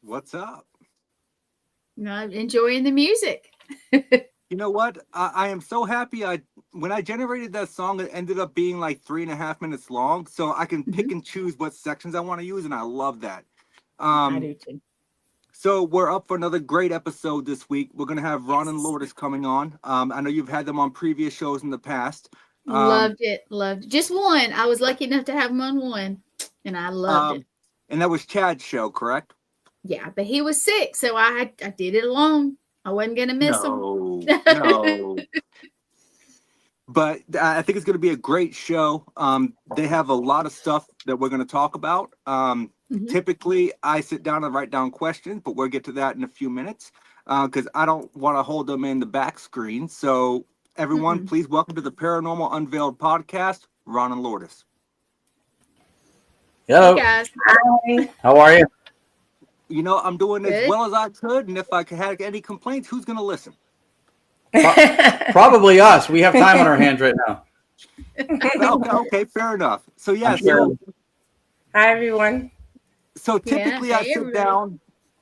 What's up? I'm enjoying the music. You know what? I am so happy. When I generated that song, it ended up being like 3.5 minutes long, so I can pick and choose what sections I want to use, and I love that. I do too. So we're up for another great episode this week. We're going to have Ron and Lourdes coming on. I know you've had them on previous shows in the past. Loved it. Just one. I was lucky enough to have them on one, and I loved it. And that was Chad's show, correct? Yeah, but he was sick, so I did it alone. I wasn't going to miss him. No. But I think it's going to be a great show. They have a lot of stuff that we're going to talk about. Typically, I sit down and write down questions, but we'll get to that in a few minutes because I don't want to hold them in the back screen. So, everyone, please welcome to the Paranormal Unveiled Podcast, Ron and Lourdes. Hello. Hey guys. Hi. How are you? You know, I'm doing as well as I could, and if I had any complaints, who's going to listen? Probably us. We have time on our hands right now. Okay, fair enough. So, yeah. Hi, everyone. So, typically, I sit down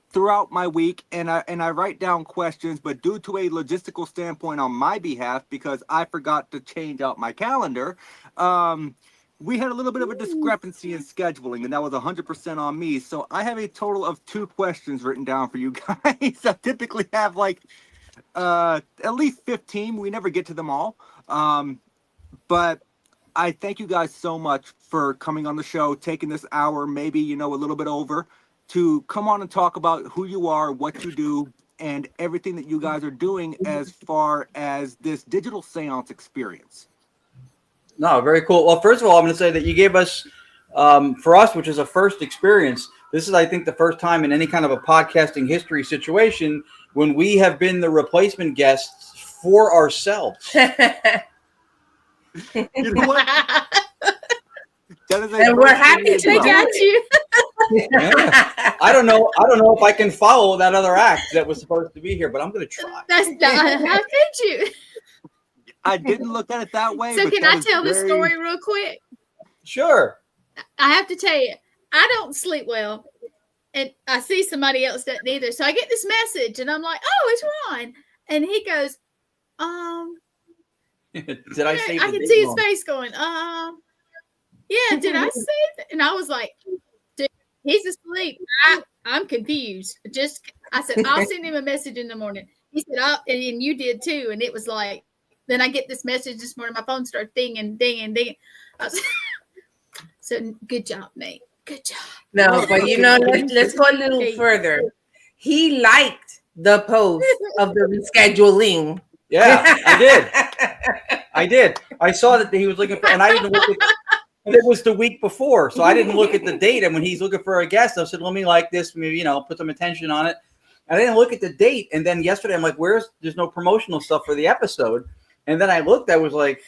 throughout my week, and I write down questions, but due to a logistical standpoint on my behalf, because I forgot to change out my calendar, we had a little bit of a discrepancy in scheduling, and that was 100% on me. So I have a total of 2 questions written down for you guys. I typically have like at least 15. We never get to them all. But I thank you guys so much for coming on the show, taking this hour, maybe, a little bit over, to come on and talk about who you are, what you do, and everything that you guys are doing as far as this digital seance experience. No, very cool. Well, first of all, I'm going to say that you gave us, for us, which is a first experience, this is, I think, the first time in any kind of a podcasting history situation when we have been the replacement guests for ourselves. You know what? And we're happy to got you. Yeah. I don't know if I can follow that other act that was supposed to be here, but I'm going to try. How could you? I didn't look at it that way. So can I tell the story real quick? Sure. I have to tell you, I don't sleep well, and I see somebody else doesn't either. So I get this message, and I'm like, "Oh, it's Ron," and he goes, Did I say? I can see his face going, yeah. Did I say that? And I was like, dude, he's asleep. I'm confused. I said, I'll send him a message in the morning. He said, and you did too, and it was like. Then I get this message this morning. My phone started dinging. So good job, Nate. Good job. No, but let's go a little further. He liked the post of the rescheduling. Yeah, I did. I saw that he was looking for, and I even looked at. And it was the week before, so I didn't look at the date. And when he's looking for a guest, I said, let me like this, maybe, put some attention on it. I didn't look at the date. And then yesterday, I'm like, there's no promotional stuff for the episode. And then I looked, I was like,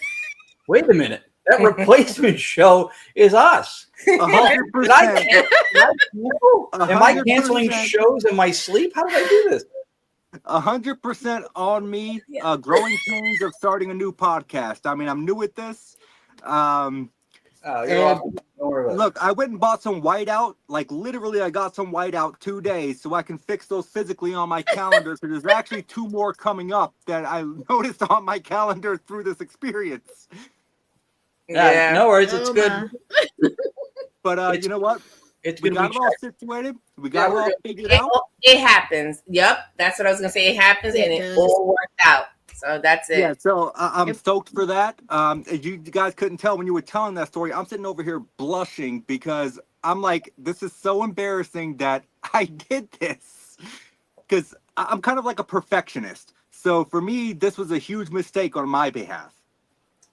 wait a minute. That replacement show is us. 100%. Am I canceling shows in my sleep? How did I do this? 100% on me. Growing pains of starting a new podcast. I mean, I'm new at this. Look, I went and bought some whiteout. Like literally, I got some whiteout 2 days so I can fix those physically on my calendar. So there's actually 2 more coming up that I noticed on my calendar through this experience. Yeah, no worries. It's good. But you know what? We got it all situated. We got it all figured out. It happens. Yep, that's what I was gonna say. It happens, and it all worked out. So that's it. Yeah. So I'm stoked for that. You guys couldn't tell when you were telling that story. I'm sitting over here blushing because I'm like, this is so embarrassing that I did this, because I'm kind of like a perfectionist. So for me, this was a huge mistake on my behalf.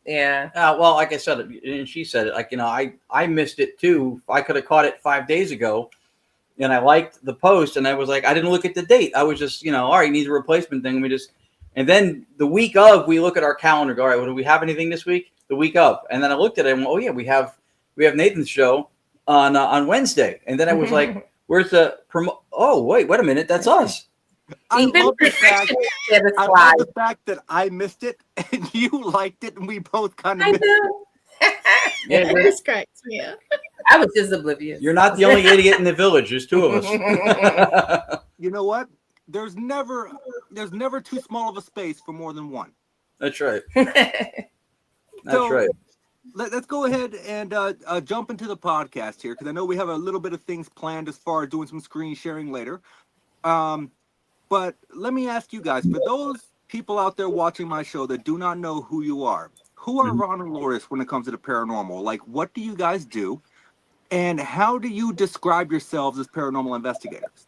Yeah. Well, like I said, and she said it, like, I missed it too. I could have caught it 5 days ago, and I liked the post, and I was like, I didn't look at the date. I was just, all right, needs a replacement thing. And then the week of, we look at our calendar, go, all right, well, do we have anything this week? The week of. And then I looked at it and went, oh yeah, we have Nathan's show on Wednesday. And then I was like, where's the promo? Oh, wait a minute. That's us. I love the fact that I missed it and you liked it, and we both kind of missed it. Yeah, this cracks me up. I was just oblivious. You're not the only idiot in the village. There's 2 of us. You know what? There's never too small of a space for more than one. That's right. Right. Let's go ahead and jump into the podcast here, because I know we have a little bit of things planned as far as doing some screen sharing later. But let me ask you guys, for those people out there watching my show that do not know who you are, who are Ron and Lourdes when it comes to the paranormal? Like, what do you guys do? And how do you describe yourselves as paranormal investigators?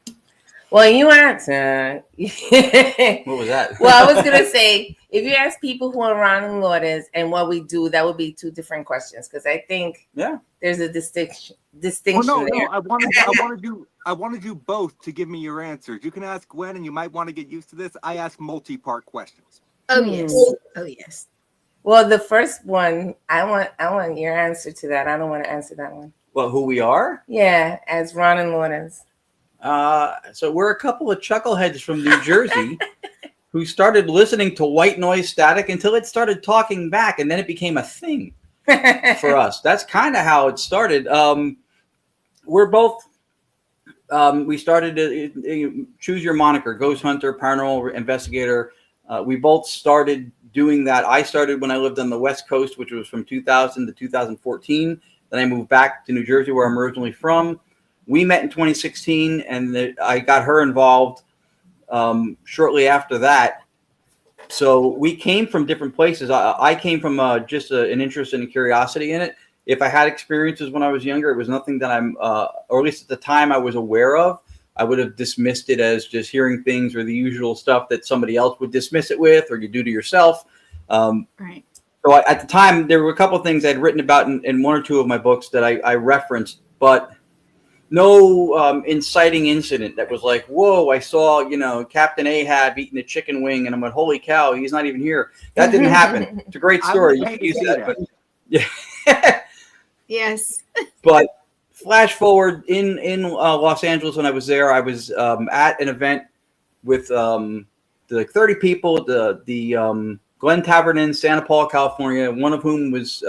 Well, you answer. What was that? Well, I was going to say, if you ask people who are Ron and Lourdes and what we do, that would be 2 different questions, because I think there's a distinction well, there. No, I wanted you both to give me your answers. You can ask Gwen, and you might want to get used to this. I ask multi-part questions. Oh yes. Oh yes. Well, the first one, I want your answer to that. I don't want to answer that one. Well, who we are? Yeah, as Ron and Lourdes. So we're a couple of chuckleheads from New Jersey who started listening to white noise static until it started talking back, and then it became a thing for us. That's kind of how it started. We're both, we started to choose your moniker, ghost hunter, paranormal investigator. We both started doing that. I started when I lived on the West Coast, which was from 2000 to 2014. Then I moved back to New Jersey, where I'm originally from. We met in 2016, and I got her involved shortly after that. So we came from different places. I came from just an interest and a curiosity in it. If I had experiences when I was younger, it was nothing that or at least at the time I was aware of. I would have dismissed it as just hearing things or the usual stuff that somebody else would dismiss it with, or you do to yourself. Right. So at the time, there were a couple of things I'd written about in 1 or 2 of my books that I referenced, but no inciting incident that was like, whoa, I saw, Captain Ahab eating a chicken wing, and I'm like, holy cow, he's not even here. That didn't happen. It's a great story. You see that, but yeah. Yes. But flash forward in Los Angeles, when I was there, I was at an event with like 30 people, the Glen Tavern in Santa Paula, California, one of whom was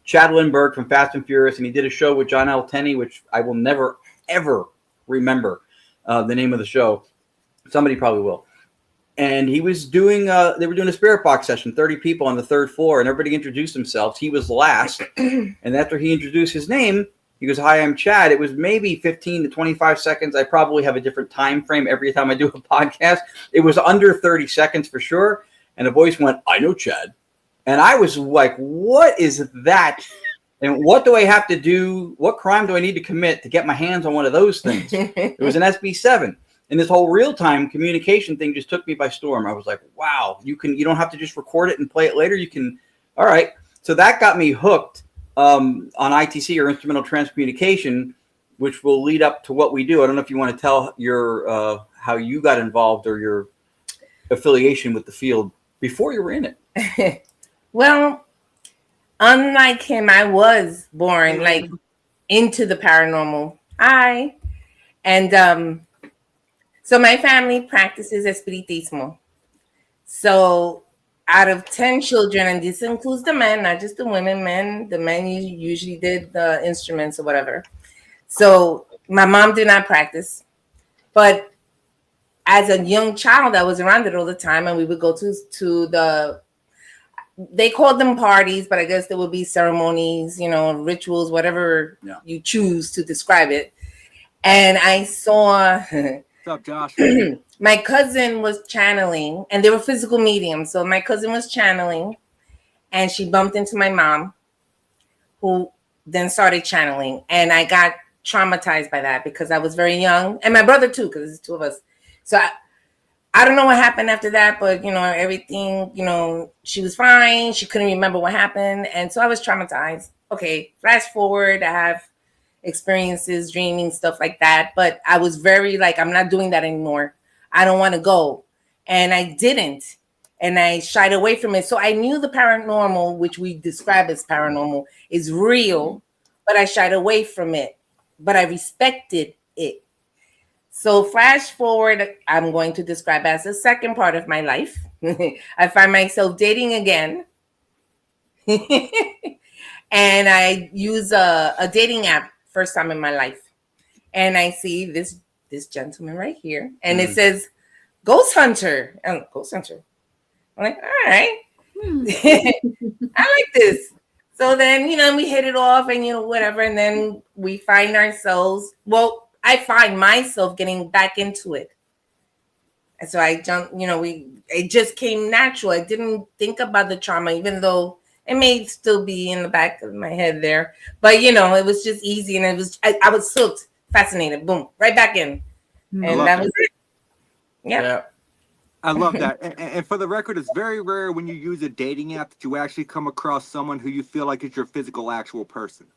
Chad Lindbergh from Fast and Furious, and he did a show with John L. Tenney, which I will never, ever remember the name of the show. Somebody probably will. And he was doing, they were doing a spirit box session, 30 people on the 3rd floor, and everybody introduced themselves. He was last. And after he introduced his name, he goes, hi, I'm Chad. It was maybe 15 to 25 seconds. I probably have a different time frame every time I do a podcast. It was under 30 seconds for sure. And a voice went, I know Chad. And I was like, what is that? And what do I have to do? What crime do I need to commit to get my hands on one of those things? It was an SB7. And this whole real-time communication thing just took me by storm. I was like, wow, you don't have to just record it and play it later. You can, all right. So that got me hooked on ITC or instrumental transcommunication, which will lead up to what we do. I don't know if you want to tell your how you got involved or your affiliation with the field before you were in it. Well, unlike him, I was born like into the paranormal. So my family practices espiritismo. So out of 10 children, and this includes the men, not just the women, the men usually did the instruments or whatever. So my mom did not practice, but as a young child, I was around it all the time, and we would go to they called them parties, but I guess there would be ceremonies, rituals, whatever you choose to describe it. And I saw What's up, Josh? my cousin was channeling, and they were physical mediums. So my cousin was channeling, and she bumped into my mom, who then started channeling. And I got traumatized by that because I was very young, and my brother too, because there's two of us. So I don't know what happened after that, but everything, she was fine. She couldn't remember what happened. And so I was traumatized. Okay, flash forward, I have experiences, dreaming, stuff like that. But I was very like, I'm not doing that anymore. I don't want to go. And I didn't. And I shied away from it. So I knew the paranormal, which we describe as paranormal, is real, but I shied away from it. But I respected it. So flash forward, I'm going to describe as the second part of my life. I find myself dating again. And I use a dating app first time in my life. And I see this gentleman right here. And it says, Ghost Hunter. And Ghost Hunter. I'm like, all right. I like this. So then, we hit it off and, whatever. And then we find ourselves, I find myself getting back into it. And so I jumped, it just came natural. I didn't think about the trauma, even though it may still be in the back of my head there. But, it was just easy. And I was hooked, fascinated, boom, right back in. And that was it. Yeah. I love that. And for the record, it's very rare when you use a dating app that you actually come across someone who you feel like is your physical, actual person.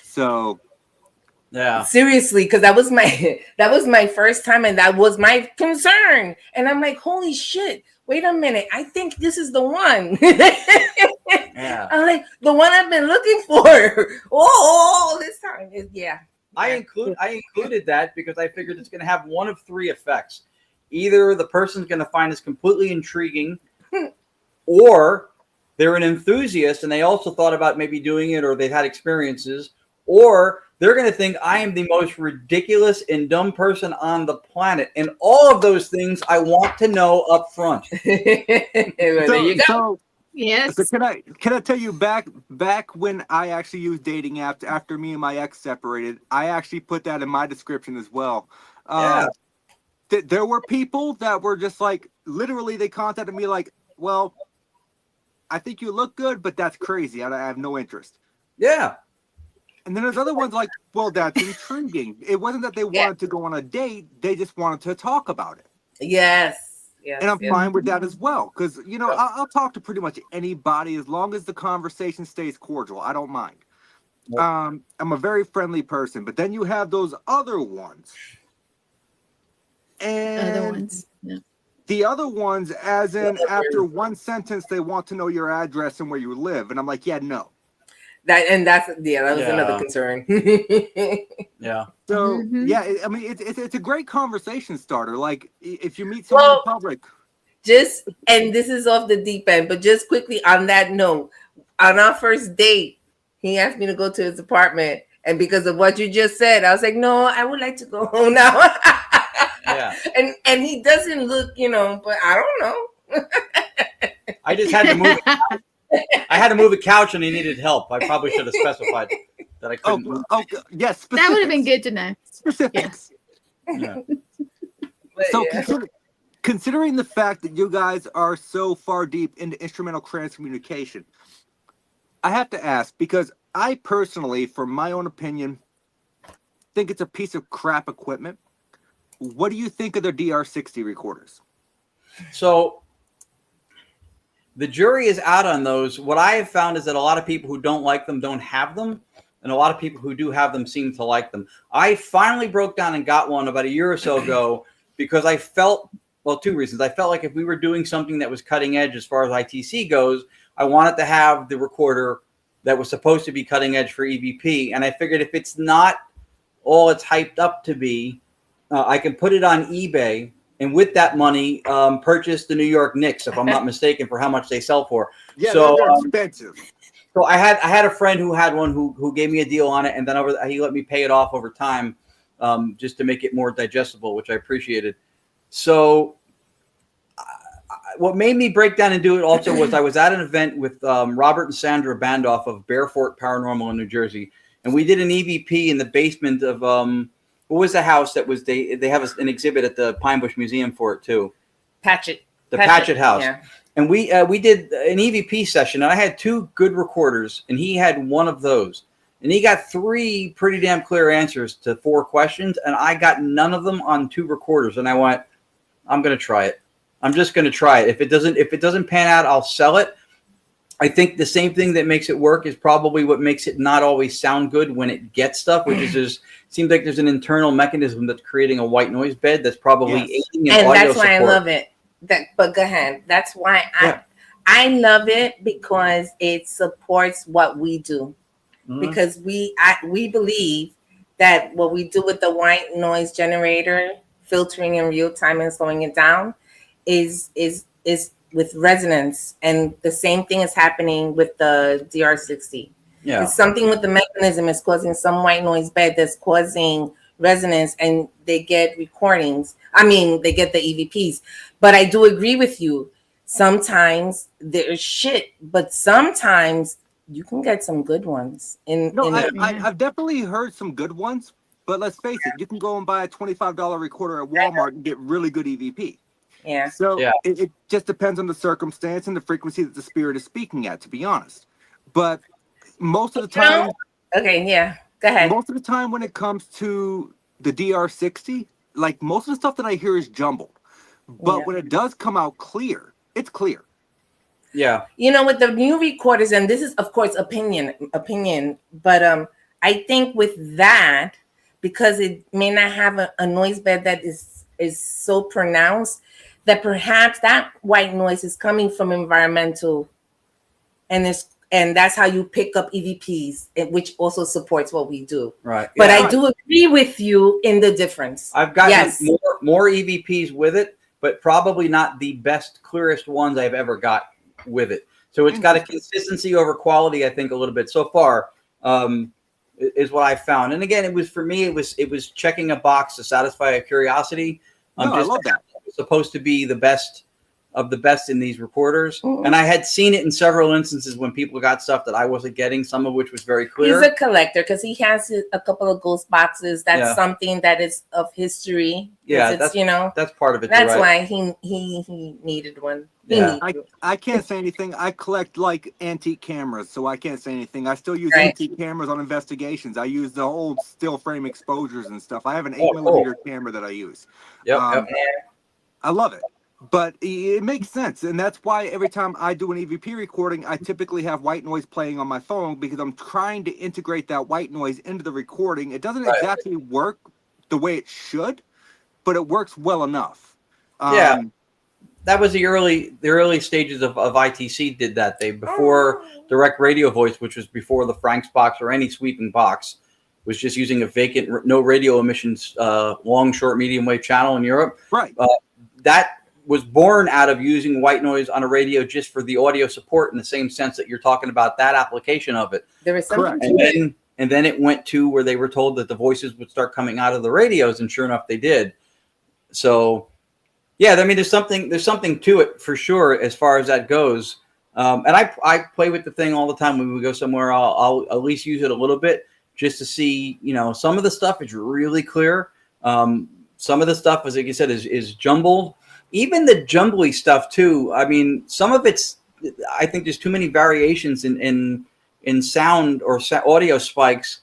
So... yeah, seriously, because that was my first time, and that was my concern. And I'm like, holy shit! Wait a minute, I think this is the one. yeah. I'm like, the one I've been looking for all this time. I included that because I figured it's going to have one of three effects. Either the person's going to find this completely intriguing, or they're an enthusiast and they also thought about maybe doing it, or they've had experiences, or they're going to think I am the most ridiculous and dumb person on the planet. And all of those things I want to know up front. There you go. Yes. So can I tell you back when I actually used dating apps after me and my ex separated, I actually put that in my description as well. There were people that were just like, literally they contacted me like, well, I think you look good, but that's crazy. I have no interest. Yeah. And then there's other ones like, well, that's intriguing. It wasn't that they wanted to go on a date. They just wanted to talk about it. Yes. And I'm fine with that as well. Because, I'll talk to pretty much anybody as long as the conversation stays cordial. I don't mind. Yep. I'm a very friendly person. But then you have those other ones. And the other ones, as in after one sentence, they want to know your address and where you live. And I'm like, yeah, no. That was another concern. Yeah. So it's a great conversation starter. Like if you meet someone in public. And this is off the deep end, but just quickly on that note, on our first date, he asked me to go to his apartment, and because of what you just said, I was like, no, I would like to go home now. Yeah. And he doesn't look, but I don't know. I just had to move. I had to move a couch and he needed help. I probably should have specified that I couldn't move. Yes. Specifics. That would have been good to know. Specifics. Yeah. So considering the fact that you guys are so far deep into instrumental transcommunication, I have to ask, because I personally, from my own opinion, think it's a piece of crap equipment. What do you think of their DR60 recorders? So The jury is out on those. What I have found is that a lot of people who don't like them don't have them, and a lot of people who do have them seem to like them. I finally broke down and got one about a year or so ago because I felt, well, two reasons. I felt like if we were doing something that was cutting edge as far as ITC goes, I wanted to have the recorder that was supposed to be cutting edge for EVP. And I figured if it's not all it's hyped up to be, I can put it on eBay. And with that money, purchase the New York Knicks, if I'm not mistaken, for how much they sell for. Yeah, so they're expensive. So I had a friend who had one who gave me a deal on it, and then he let me pay it off over time, just to make it more digestible, which I appreciated. So what made me break down and do it also was I was at an event with Robert and Sandra Bandoff of Bearfort Paranormal in New Jersey, and we did an EVP in the basement of what was the house that was they have an exhibit at the Pine Bush Museum for it too. Patchett House. Yeah. And we did an EVP session, and I had 2 good recorders, and he had one of those. And he got 3 pretty damn clear answers to 4 questions, and I got none of them on 2 recorders. And I went, I'm going to try it. I'm just going to try it. If it doesn't pan out, I'll sell it. I think the same thing that makes it work is probably what makes it not always sound good when it gets stuff, which is seems like there's an internal mechanism that's creating a white noise bed that's probably aiding in audio and that's why support. I love it. But go ahead. That's why I love it, because it supports what we do. Mm-hmm. Because we believe that what we do with the white noise generator, filtering in real time and slowing it down, is with resonance, and the same thing is happening with the DR60. Yeah, it's something with the mechanism is causing some white noise bed that's causing resonance, and they get recordings. I mean, they get the EVPs. But I do agree with you. Sometimes there's shit, but sometimes you can get some good ones. I've definitely heard some good ones, but let's face it, you can go and buy a $25 recorder at Walmart and get really good EVP. Yeah. So it just depends on the circumstance and the frequency that the spirit is speaking at, to be honest. But most of the time, okay, yeah, go ahead. Most of the time when it comes to the DR60, like most of the stuff that I hear is jumbled. But when it does come out clear, it's clear. Yeah. You know, with the new recorders, and this is of course opinion, but I think with that, because it may not have a noise bed that is so pronounced, that perhaps that white noise is coming from environmental, and that's how you pick up EVPs, which also supports what we do. Right. But I do agree with you in the difference. I've gotten more EVPs with it, but probably not the best, clearest ones I've ever got with it. So it's got a consistency over quality, I think, a little bit so far, is what I found. And again, it was for me, it was checking a box to satisfy a curiosity. I love that. It's supposed to be the best of the best in these recorders. Mm-hmm. And I had seen it in several instances when people got stuff that I wasn't getting, some of which was very clear. He's a collector because he has a couple of ghost boxes. That's something that is of history. Yeah, that's, that's part of it. That's why he needed one. I can't say anything. I collect like antique cameras, so I can't say anything. I still use antique cameras on investigations. I use the old still frame exposures and stuff. I have an 8mm camera that I use. I love it. But it makes sense, and that's why every time I do an EVP recording, I typically have white noise playing on my phone because I'm trying to integrate that white noise into the recording. It doesn't exactly work the way it should, but it works well enough. That was the early stages of ITC did that. Before direct radio voice, which was before the Frank's box or any sweeping box, was just using a vacant, no radio emissions, long, short, medium wave channel in Europe. Right. That was born out of using white noise on a radio just for the audio support in the same sense that you're talking about that application of it. There was something and then it went to where they were told that the voices would start coming out of the radios, and sure enough, they did. So, yeah, I mean, there's something to it for sure as far as that goes. And I play with the thing all the time when we go somewhere. I'll at least use it a little bit just to see, some of the stuff is really clear. Some of the stuff, as like you said, is jumbled. Even the jumbly stuff too. I mean, some of it's. I think there's too many variations in sound or audio spikes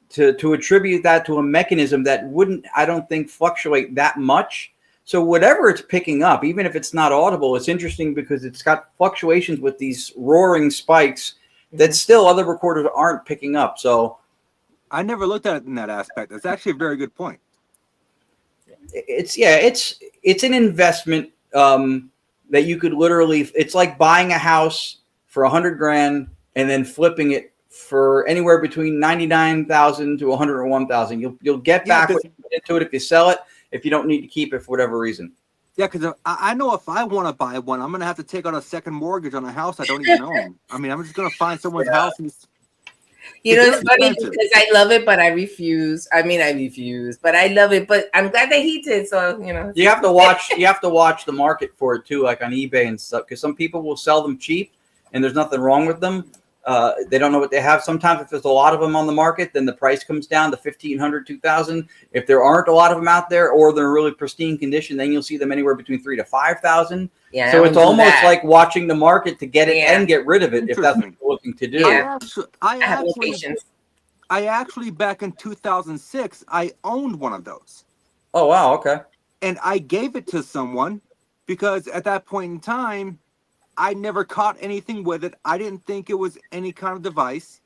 to attribute that to a mechanism that wouldn't, I don't think, fluctuate that much. So whatever it's picking up, even if it's not audible, it's interesting because it's got fluctuations with these roaring spikes that still other recorders aren't picking up. So I never looked at it in that aspect. That's actually a very good point. It's an investment that you could literally. It's like buying a house for $100,000 and then flipping it for anywhere between 99,000 to 101,000. You'll get back what you put into it if you sell it. If you don't need to keep it for whatever reason. Yeah, because I know if I want to buy one, I'm going to have to take out a second mortgage on a house I don't even own. I mean, I'm just going to find someone's house. And it's funny because I love it, but I refuse. But I love it. But I'm glad that he did. So, you have to watch. You have to watch the market for it too, like on eBay and stuff, because some people will sell them cheap, and there's nothing wrong with them. They don't know what they have. Sometimes if there's a lot of them on the market, then the price comes down to $1,500, $2,000. If there aren't a lot of them out there, or they're in really pristine condition, then you'll see them anywhere between $3,000 to $5,000. Yeah. So it's almost like watching the market to get it and get rid of it, if that's what you're looking to do. Yeah. I actually back in 2006, I owned one of those. Oh wow, okay. And I gave it to someone because at that point in time, I never caught anything with it. I didn't think it was any kind of device.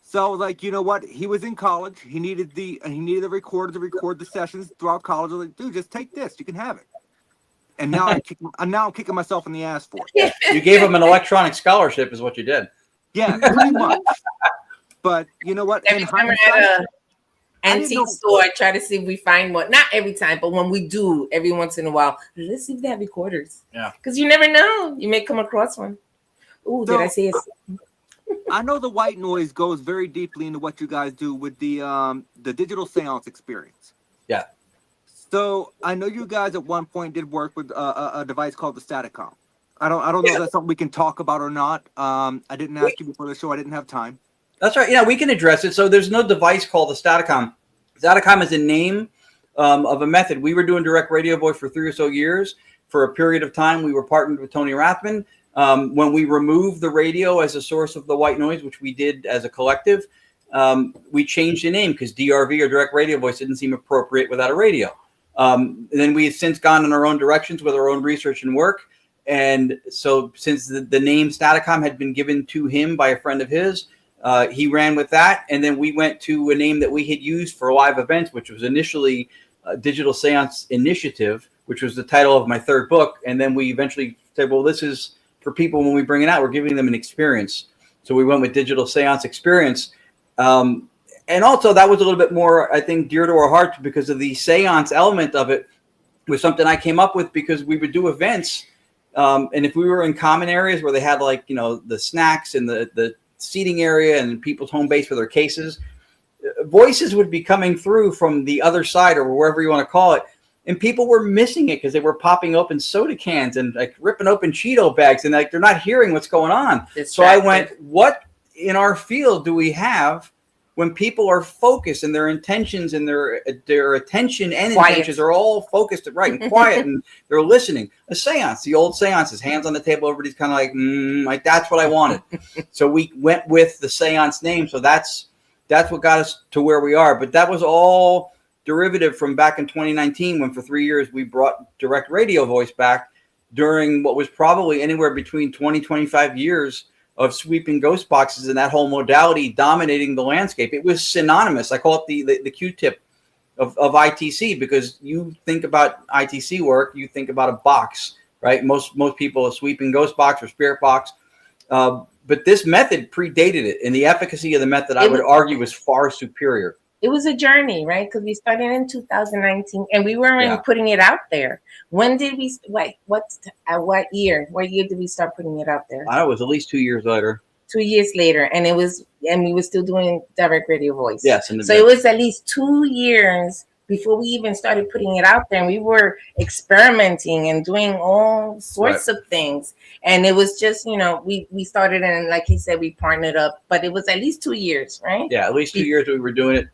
So I was like, you know what? He was in college. He needed a recorder to record the sessions throughout college. I was like, dude, just take this. You can have it. And now I'm kicking myself in the ass for it. You gave him an electronic scholarship is what you did. Yeah, pretty much. But you know what? Every time we're at an antique store, I try to see if we find one. Not every time, but when we do, every once in a while, let's see if they have recorders. Yeah. Because you never know. You may come across one. Ooh, did I say it? I know the white noise goes very deeply into what you guys do with the Digital Séance Experience. Yeah. So I know you guys at one point did work with a device called the Staticom. I don't know if that's something we can talk about or not. I didn't ask you before the show. I didn't have time. That's right. Yeah, we can address it. So there's no device called the Staticom. Staticom is a name of a method. We were doing direct radio voice for 3 or so years. For a period of time, we were partnered with Tony Rathman. When we removed the radio as a source of the white noise, which we did as a collective, we changed the name because DRV or direct radio voice didn't seem appropriate without a radio. Then we have since gone in our own directions with our own research and work. And so since the name Staticom had been given to him by a friend of his, he ran with that. And then we went to a name that we had used for live events, which was initially Digital Séance Initiative, which was the title of my third book. And then we eventually said, well, this is for people when we bring it out, we're giving them an experience. So we went with Digital Séance Experience. And also that was a little bit more, I think, dear to our hearts because of the seance element of it was something I came up with because we would do events. And if we were in common areas where they had like, the snacks and the seating area and people's home base for their cases, voices would be coming through from the other side or wherever you want to call it. And people were missing it because they were popping open soda cans and like ripping open Cheeto bags and like they're not hearing what's going on. So I went, what in our field do we have when people are focused and their intentions and their attention and intentions are all focused right and quiet and they're listening? A seance, the old seances, hands on the table, everybody's kind of like that's what I wanted. So we went with the seance name. So that's what got us to where we are. But that was all derivative from back in 2019 when for 3 years we brought direct radio voice back during what was probably anywhere between 20-25 years of sweeping ghost boxes and that whole modality dominating the landscape. It was synonymous. I call it the Q-tip of ITC because you think about ITC work, you think about a box, right? Most people a sweeping ghost box or spirit box. But this method predated it, and the efficacy of the method, I would argue, was far superior. It was a journey, right? Because we started in 2019, and we weren't putting it out there. When did we? What year? What year did we start putting it out there? I was at least 2 years later. 2 years later, and we were still doing direct radio voice. Yes, so it was at least 2 years before we even started putting it out there, and we were experimenting and doing all sorts of things. And it was just, we started, and like he said, we partnered up, but it was at least 2 years, right? Yeah, at least 2 years we were doing it.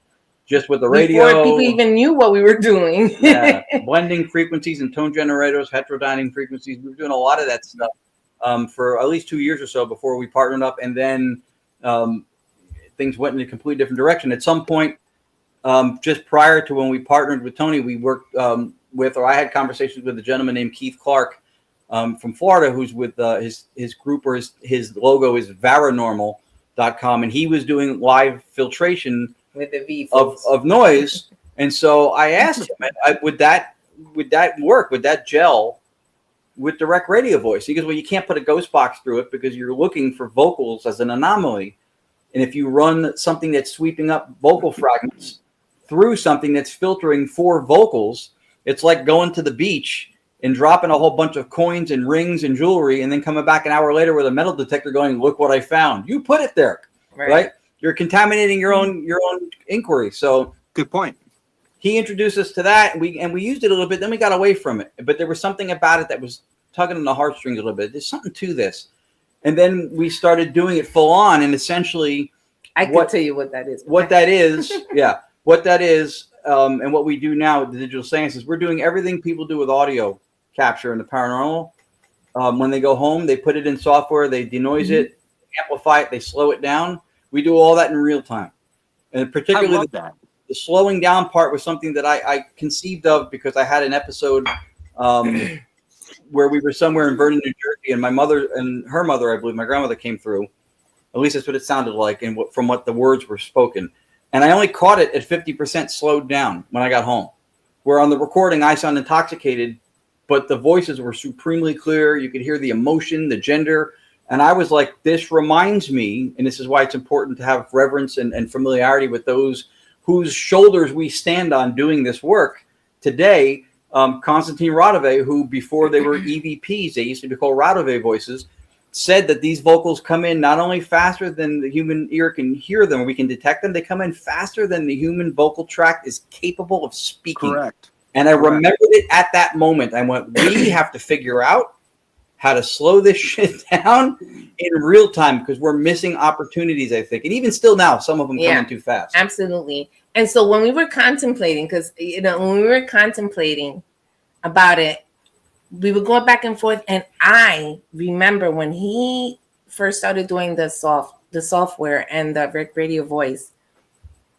Just with the radio. Before people even knew what we were doing. Yeah, blending frequencies and tone generators, heterodyning frequencies. We were doing a lot of that stuff for at least 2 years or so before we partnered up. And then things went in a completely different direction. At some point, just prior to when we partnered with Tony, we worked with, or I had conversations with a gentleman named Keith Clark from Florida, who's with his group, or his logo is Paranormal.com, and he was doing live filtration with the V of noise. And so I asked him, would that work? Would that gel with direct radio voice? He goes, well, you can't put a ghost box through it because you're looking for vocals as an anomaly. And if you run something that's sweeping up vocal fragments through something that's filtering for vocals, it's like going to the beach and dropping a whole bunch of coins and rings and jewelry and then coming back an hour later with a metal detector going, look what I found. You put it there, right? You're contaminating your own inquiry. So good point. He introduced us to that, and we used it a little bit. Then we got away from it, but there was something about it that was tugging on the heartstrings a little bit. There's something to this, and then we started doing it full on. And essentially, I can tell you what that is. What that is, yeah, what that is, and what we do now with the Digital Séance is we're doing everything people do with audio capture in the paranormal. When they go home, they put it in software, they denoise it, amplify it, they slow it down. We do all that in real time, and particularly the slowing down part was something that I conceived of because I had an episode where we were somewhere in Vernon, New Jersey, and my mother and her mother, I believe, my grandmother came through. At least that's what it sounded like, and from what the words were spoken. And I only caught it at 50% slowed down when I got home. Where on the recording, I sound intoxicated, but the voices were supremely clear. You could hear the emotion, the gender. And I was like, this reminds me, and this is why it's important to have reverence and familiarity with those whose shoulders we stand on doing this work. Today, Konstantin Radove, who before they were EVPs, they used to be called Radove voices, said that these vocals come in not only faster than the human ear can hear them, we can detect them, they come in faster than the human vocal tract is capable of speaking. Correct. And I remembered it at that moment. I went, we have to figure out how to slow this shit down in real time because we're missing opportunities, I think. And even still now, some of them come in too fast. Absolutely. And so when we were contemplating, because, when we were contemplating about it, we were going back and forth. And I remember when he first started doing the software and the radio voice,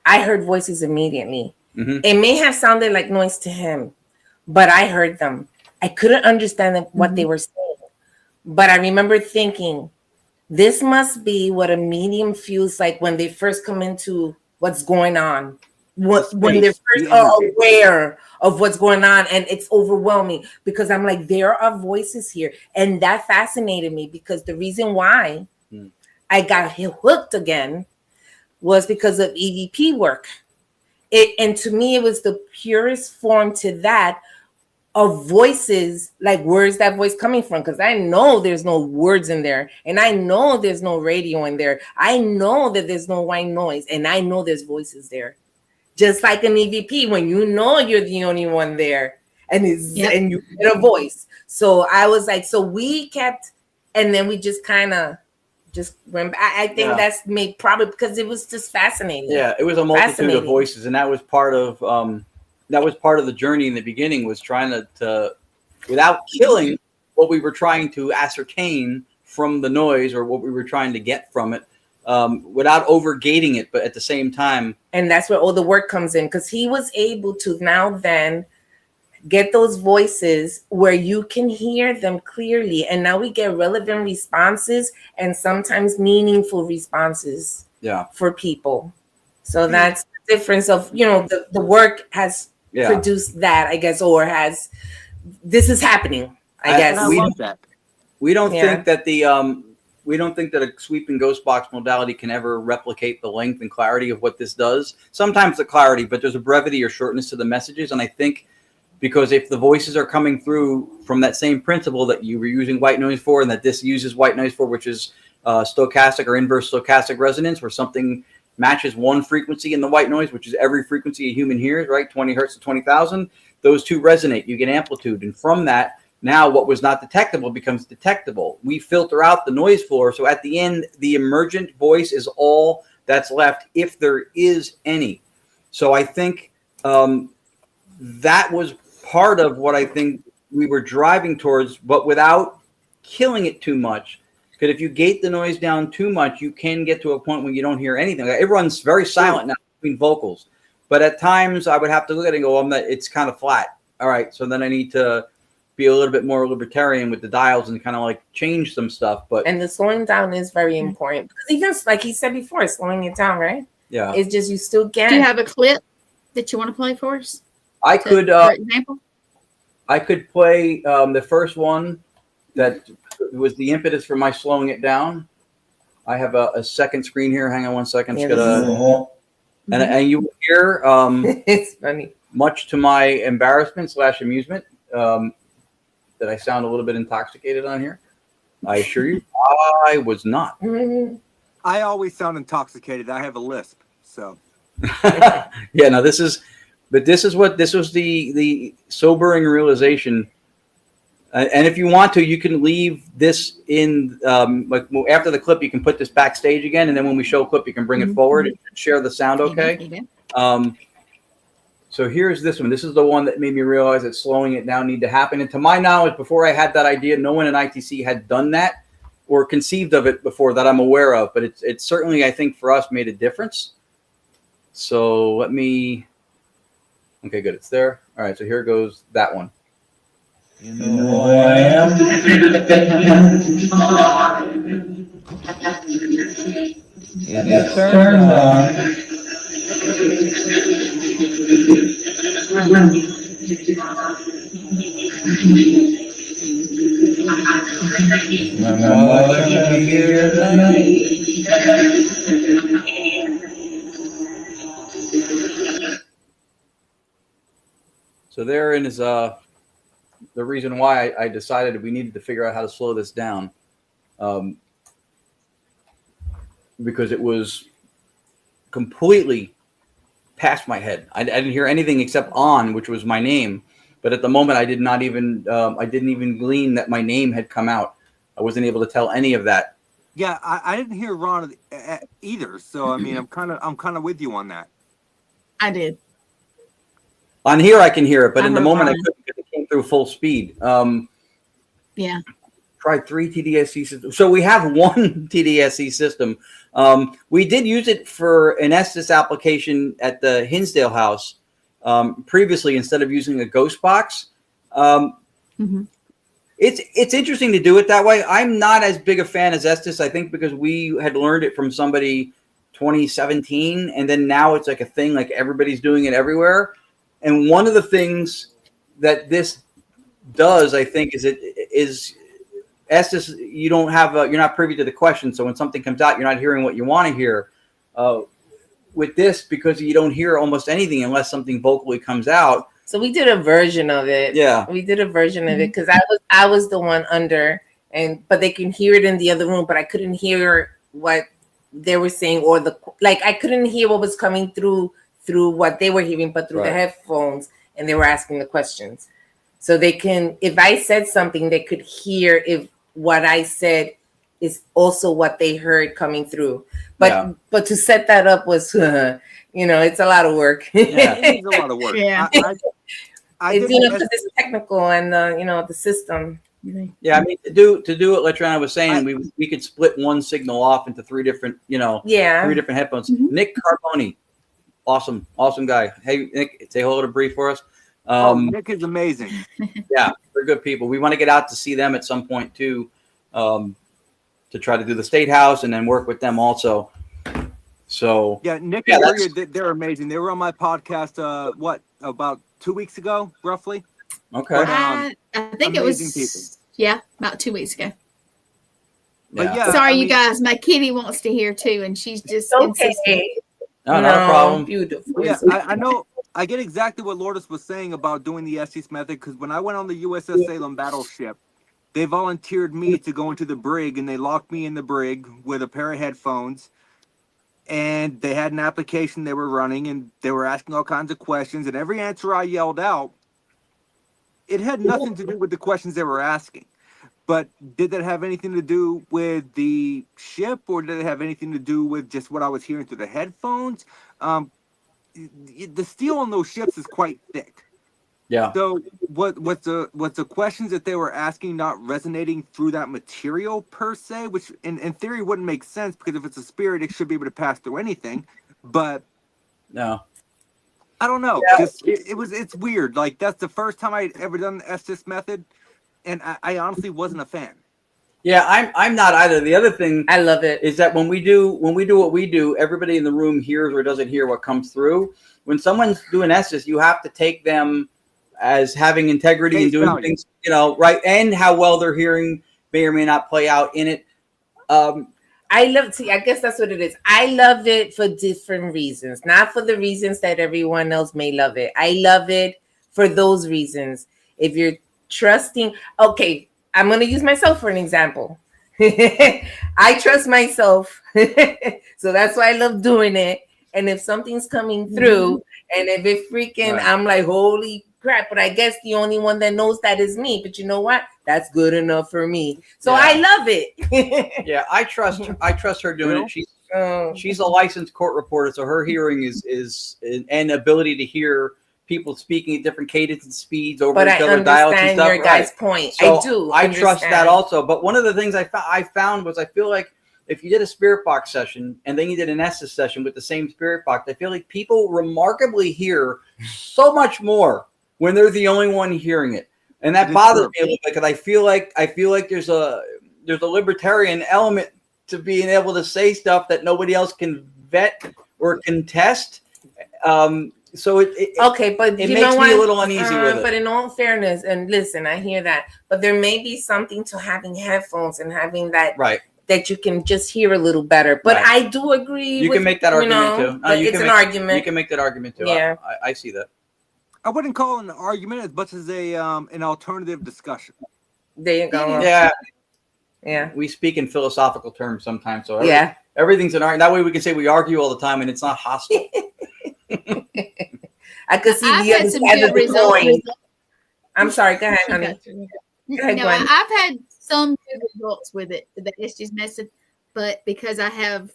I heard voices immediately. Mm-hmm. It may have sounded like noise to him, but I heard them. I couldn't understand what they were saying. But I remember thinking, this must be what a medium feels like when they first come into what's going on. When they're first aware of what's going on, and it's overwhelming because I'm like, there are voices here. And that fascinated me because the reason why I got hooked again was because of EVP work. And to me, it was the purest form to that of voices, like where's that voice coming from? Because I know there's no words in there, and I know there's no radio in there. I know that there's no white noise, and I know there's voices there. Just like an EVP, when you know you're the only one there, and and you get a voice. So I was like, so we kept, and then we just kind of just went back. I think that's made probably because it was just fascinating. Yeah, it was a multitude of voices, and that was part of the journey in the beginning, was trying to without killing what we were trying to ascertain from the noise or what we were trying to get from it, without overgating it, but at the same time. And that's where all the work comes in, because he was able to now then get those voices where you can hear them clearly. And now we get relevant responses and sometimes meaningful responses for people. So that's the difference of, the work has produced that, I guess, or this is happening, I guess. I love that. We don't think that we don't think that a sweeping ghost box modality can ever replicate the length and clarity of what this does. Sometimes the clarity, but there's a brevity or shortness to the messages. And I think because if the voices are coming through from that same principle that you were using white noise for, and that this uses white noise for, which is stochastic or inverse stochastic resonance, where something matches one frequency in the white noise, which is every frequency a human hears, right? 20 hertz to 20,000. Those two resonate. You get amplitude. And from that, now what was not detectable becomes detectable. We filter out the noise floor. So at the end, the emergent voice is all that's left, if there is any. So I think that was part of what I think we were driving towards, but without killing it too much. Because if you gate the noise down too much, you can get to a point when you don't hear anything. Everyone's very silent now between vocals. But at times I would have to look at it and go, it's kind of flat. all right, so then I need to be a little bit more libertarian with the dials and kind of like change some stuff. But And the slowing down is very important because even like he said before, slowing it down, right? yeah, It's just you still get. Do you have a clip that you want to play for us? I could, for example. I could play the first one that was the impetus for my slowing it down. I have a second screen here. Hang on one second. Yeah, And you will hear, it's funny. much to my embarrassment / amusement, that I sound a little bit intoxicated on here. I assure you, I was not. I always sound intoxicated. I have a lisp, so. Yeah, no, this was the sobering realization. And if you want to, you can leave this in, like after the clip, you can put this backstage again. And then when we show a clip, you can bring it forward and share the sound. Okay. So here's this one. This is the one that made me realize that slowing it down needed to happen. And to my knowledge, before I had that idea, no one in ITC had done that or conceived of it before that I'm aware of. But it's certainly, I think, for us, made a difference. So let me. Okay, good. It's there. All right. So here goes that one. You know who I am. It's turned on. My mother can be here tonight. So therein is the reason why I decided we needed to figure out how to slow this down, because it was completely past my head. I didn't hear anything except "on," which was my name. But at the moment, I didn't even glean that my name had come out. I wasn't able to tell any of that. Yeah, I didn't hear Ron either. So I mean, I'm kind of with you on that. I did. On here, I can hear it, but in the moment, Ron. I couldn't because it came through full speed. Yeah. Tried 3 TDSE systems. So we have one TDSE system. We did use it for an Estes application at the Hinsdale house previously instead of using a ghost box. It's interesting to do it that way. I'm not as big a fan as Estes, I think, because we had learned it from somebody 2017, and then now it's like a thing, like everybody's doing it everywhere. And one of the things that this does, I think, is Estes, you don't have you're not privy to the question. So when something comes out, you're not hearing what you want to hear. With this, because you don't hear almost anything unless something vocally comes out. So we did a version of it. Yeah, we did a version of it because I was the one under, but they can hear it in the other room, but I couldn't hear what they were saying or I couldn't hear what was coming through what they were hearing, but through the headphones, and they were asking the questions. So they can, if I said something, they could hear if what I said is also what they heard coming through. But to set that up was, it's a lot of work. Yeah, it's a lot of work. Yeah. Because it's technical and the system. Yeah, I mean to do it, like Trina was saying, we could split one signal off into three different, 3 different headphones. Nick Carboni. Awesome guy. Hey, Nick, say hello to Bree for us. Nick is amazing. Yeah, they're good people. We want to get out to see them at some point too, to try to do the State House and then work with them also. So yeah, Nick and Maria, they're amazing. They were on my podcast. About 2 weeks ago, roughly. Okay. But, I think it was people. about 2 weeks ago. But yeah, sorry, you guys. My kitty wants to hear too, and she's just okay. No, not a problem. Beautiful. Yeah, I know. I get exactly what Lourdes was saying about doing the Estes method, because when I went on the USS Salem battleship, they volunteered me to go into the brig, and they locked me in the brig with a pair of headphones, and they had an application they were running, and they were asking all kinds of questions, and every answer I yelled out, it had nothing to do with the questions they were asking. But did that have anything to do with the ship, or did it have anything to do with just what I was hearing through the headphones? The steel on those ships is quite thick. Yeah. So what's the questions that they were asking not resonating through that material per se, which in theory wouldn't make sense, because if it's a spirit, it should be able to pass through anything. But no. I don't know. Yeah. Just it's weird. Like that's the first time I'd ever done the Estes method, and I honestly wasn't a fan. Yeah, I'm not either. The other thing I love it is that when we do what we do, everybody in the room hears or doesn't hear what comes through. When someone's doing Estes, you have to take them as having integrity and doing things, right, and how well they're hearing may or may not play out in it. I guess that's what it is. I love it for different reasons, not for the reasons that everyone else may love it. I love it for those reasons. If you're trusting, okay, I'm going to use myself for an example. I trust myself. So that's why I love doing it. And if something's coming through and if it freaking, right. I'm like, holy crap. But I guess the only one that knows that is me. But you know what? That's good enough for me. So I love it. Yeah, I trust her doing it. She's a licensed court reporter, so her hearing is an ability to hear people speaking at different cadence and speeds over each other, dialects and stuff. But I understand your guys' point. So I do. I trust that also. But one of the things I found was I feel like if you did a spirit box session and then you did an Estes session with the same spirit box, I feel like people remarkably hear so much more when they're the only one hearing it. And that bothers me a little bit because I feel like there's a libertarian element to being able to say stuff that nobody else can vet or contest. So it but it makes me a little uneasy with it. But in all fairness, and listen, I hear that, but there may be something to having headphones and having that that you can just hear a little better. But I do agree. You can make that argument too. It's an argument. You can make that argument too. Yeah, I see that. I wouldn't call it an argument as much as an alternative discussion. There you go. Yeah. We speak in philosophical terms sometimes, so everything's an argument. That way we can say we argue all the time and it's not hostile. I could see the other side of the coin. I'm sorry. Go ahead, honey. I've had some good results with it, the Estes method, but because I have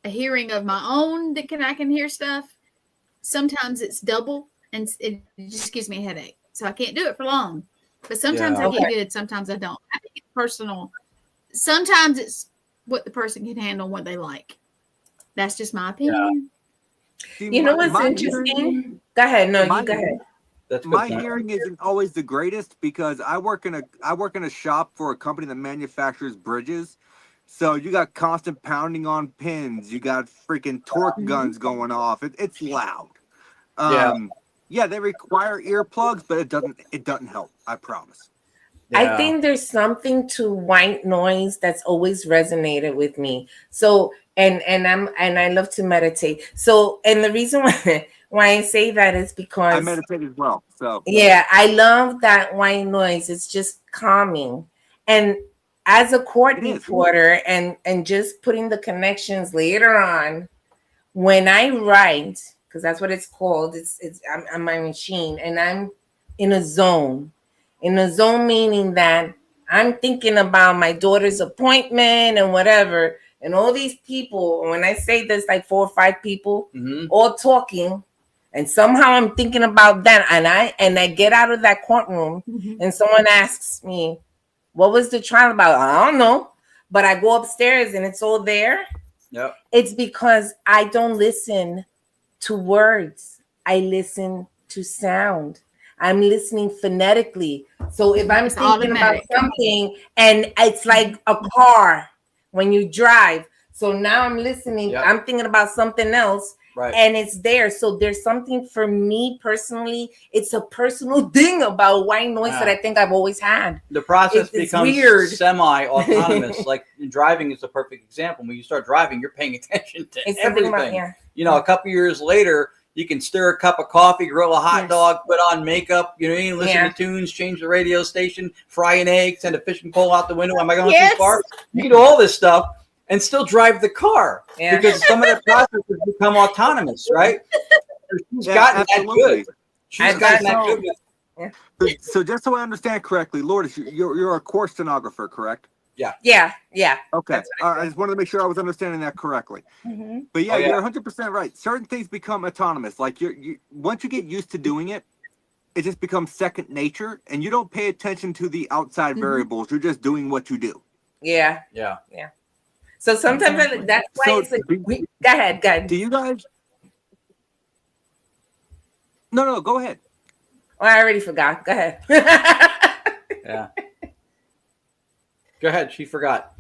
a hearing of my own that I can hear stuff, sometimes it's double and it just gives me a headache. So I can't do it for long. But sometimes I get good, sometimes I don't. I think it's personal. Sometimes it's what the person can handle, what they like. That's just my opinion. You know what's interesting? Go ahead. No, you go ahead. My hearing isn't always the greatest because I work in a shop for a company that manufactures bridges. So you got constant pounding on pins. You got freaking torque guns going off. It's loud. Yeah, they require earplugs, but it doesn't help. I promise. I think there's something to white noise that's always resonated with me. So and I love to meditate. So and the reason why I say that is because I meditate as well. So I love that white noise. It's just calming. And as a court reporter and just putting the connections later on, when I write, because that's what it's called, I'm on my machine and I'm in a zone. In a zone meaning that I'm thinking about my daughter's appointment and whatever. And all these people, when I say this, like 4 or 5 people, all talking. And somehow I'm thinking about that. And I get out of that courtroom and someone asks me, what was the trial about? I don't know. But I go upstairs and it's all there. Yep. It's because I don't listen to words. I listen to sound. I'm listening phonetically. So if I'm thinking about something and it's like a car when you drive. So now I'm listening. I'm thinking about something else. Right. And it's there. So there's something for me personally. It's a personal thing about white noise that I think I've always had. The process becomes semi-autonomous. Like driving is a perfect example. When you start driving, you're paying attention to everything. A couple years later, you can stir a cup of coffee, grill a hot dog, put on makeup, listen to tunes, change the radio station, fry an egg, send a fishing pole out the window. Am I going too far? You can do all this stuff and still drive the car because some of the process has become autonomous, right? She's gotten that good. She's gotten that good. So just so I understand correctly, Lourdes, you're a court stenographer, correct? Yeah. Okay. I just wanted to make sure I was understanding that correctly. But you're 100% right. Certain things become autonomous. Like you once you get used to doing it, it just becomes second nature, and you don't pay attention to the outside variables. You're just doing what you do. Yeah. So sometimes that's why it's like, go ahead. Do you guys? No, go ahead. Oh, I already forgot. Go ahead. Yeah. Go ahead. She forgot.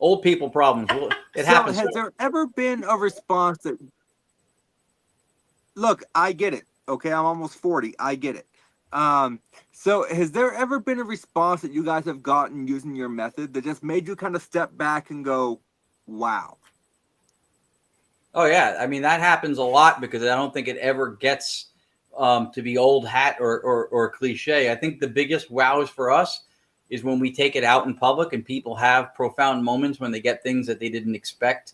Old people problems. It happens. Has there ever been a response that? Look, I get it. Okay, I'm almost 40. I get it. So has there ever been a response that you guys have gotten using your method that just made you kind of step back and go, "Wow"? Oh yeah, I mean that happens a lot because I don't think it ever gets to be old hat or cliche. I think the biggest wows for us is when we take it out in public and people have profound moments when they get things that they didn't expect.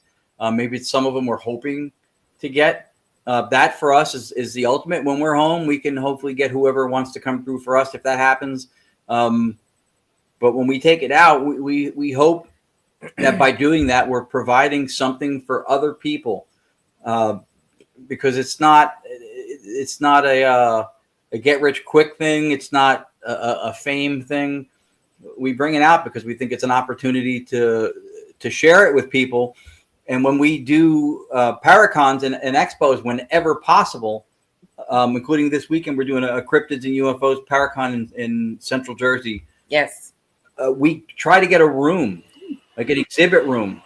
Maybe some of them were hoping to get. That for us is the ultimate. When we're home, we can hopefully get whoever wants to come through for us if that happens. But when we take it out, we hope that by doing that, we're providing something for other people. Because it's not a get rich quick thing. It's not a fame thing. We bring it out because we think it's an opportunity to share it with people. And when we do Paracons and expos whenever possible, including this weekend, we're doing a Cryptids and UFOs Paracon in Central Jersey. Yes. We try to get a room, like an exhibit room,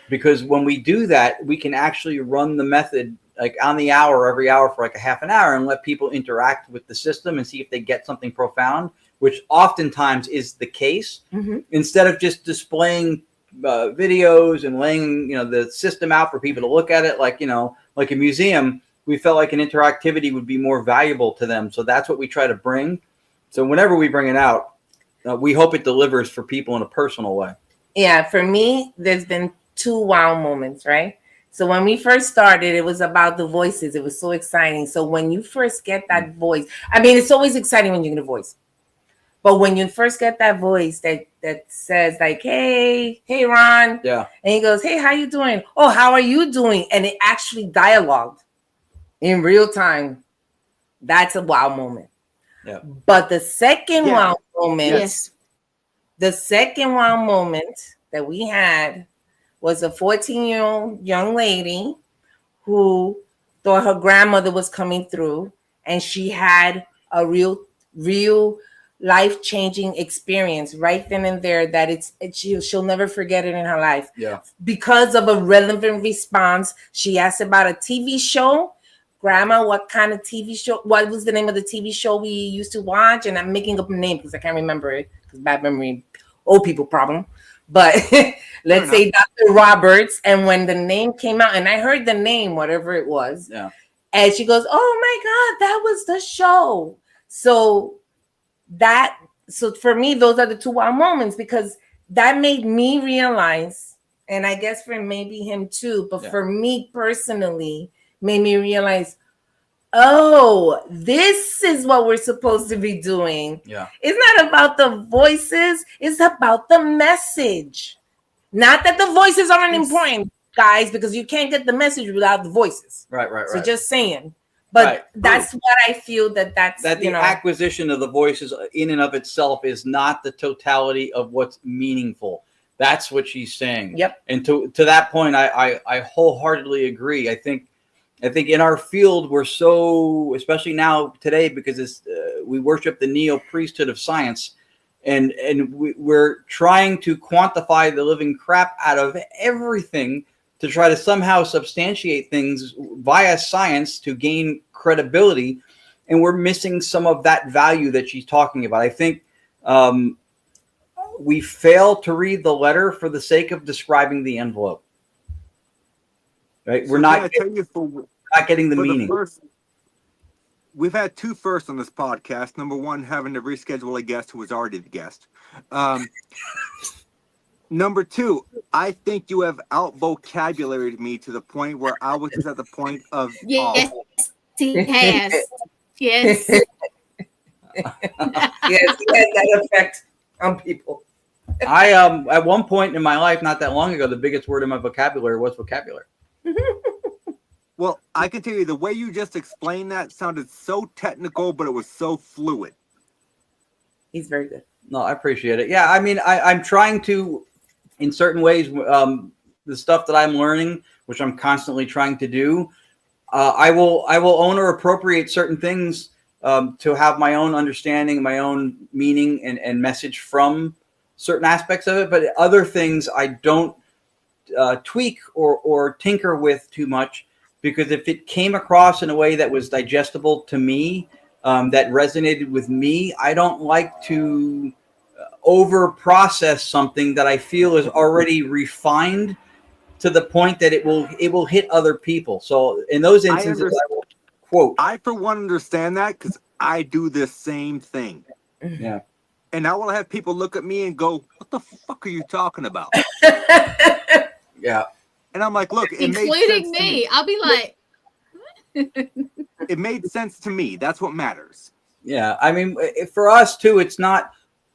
because when we do that, we can actually run the method like on the hour, every hour for like a half an hour and let people interact with the system and see if they get something profound, which oftentimes is the case. Mm-hmm. Instead of just displaying videos and laying, the system out for people to look at it like a museum, we felt like an interactivity would be more valuable to them. So that's what we try to bring. So whenever we bring it out, we hope it delivers for people in a personal way. Yeah, for me, there's been 2 wow moments, right? So when we first started, it was about the voices. It was so exciting. So when you first get that voice, I mean, it's always exciting when you get a voice. But when you first get that voice that says like, hey, Ron. Yeah. And he goes, hey, how you doing? Oh, how are you doing? And it actually dialogued in real time. That's a wow moment. Yeah. But the second wow moment, the second wow moment that we had was a 14-year-old young lady who thought her grandmother was coming through, and she had a real life-changing experience right then and there that she'll never forget it in her life. Yeah. Because of a relevant response, she asked about a TV show. Grandma, what kind of TV show? What was the name of the TV show we used to watch? And I'm making up a name because I can't remember it because bad memory, old people problem. But let's say Dr. Roberts. And when the name came out, and I heard the name, whatever it was, and she goes, "Oh my God, that was the show." So for me, those are the 2 wow moments because that made me realize, and I guess for maybe him too, but for me personally, made me realize, oh, this is what we're supposed to be doing. Yeah. It's not about the voices, it's about the message. Not that the voices aren't important, guys, because you can't get the message without the voices. Right. So just saying. But that's what I feel that's the acquisition of the voices in and of itself is not the totality of what's meaningful. That's what she's saying. Yep. And to that point, I wholeheartedly agree. I think in our field, we're so, especially now today, because we worship the neo-priesthood of science, and we're trying to quantify the living crap out of everything to try to somehow substantiate things via science to gain credibility. And we're missing some of that value that she's talking about. I think we fail to read the letter for the sake of describing the envelope. Right? So we're not getting the meaning. We've had 2 firsts on this podcast. Number 1, having to reschedule a guest who was already the guest. Number 2, I think you have out-vocabularied me to the point where I was just at the point of... Yes, he has. Yes. Yes, he has that effect on people. I at one point in my life, not that long ago, the biggest word in my vocabulary was vocabulary. Well, I can tell you, the way you just explained that sounded so technical, but it was so fluid. He's very good. No, I appreciate it. Yeah, I mean, I'm trying to, in certain ways, the stuff that I'm learning, which I'm constantly trying to do, I will own or appropriate certain things to have my own understanding, my own meaning and message from certain aspects of it. But other things I don't tweak or tinker with too much, because if it came across in a way that was digestible to me, that resonated with me, I don't like to over process something that I feel is already refined to the point that it will hit other people. So in those instances, I will quote. I for one understand that, because I do the same thing. Yeah. And I will have people look at me and go, "What the fuck are you talking about?" Yeah. And I'm like, "Look, it made including sense to me. I'll be like, it made sense to me. That's what matters." Yeah. I mean, for us too, it's not.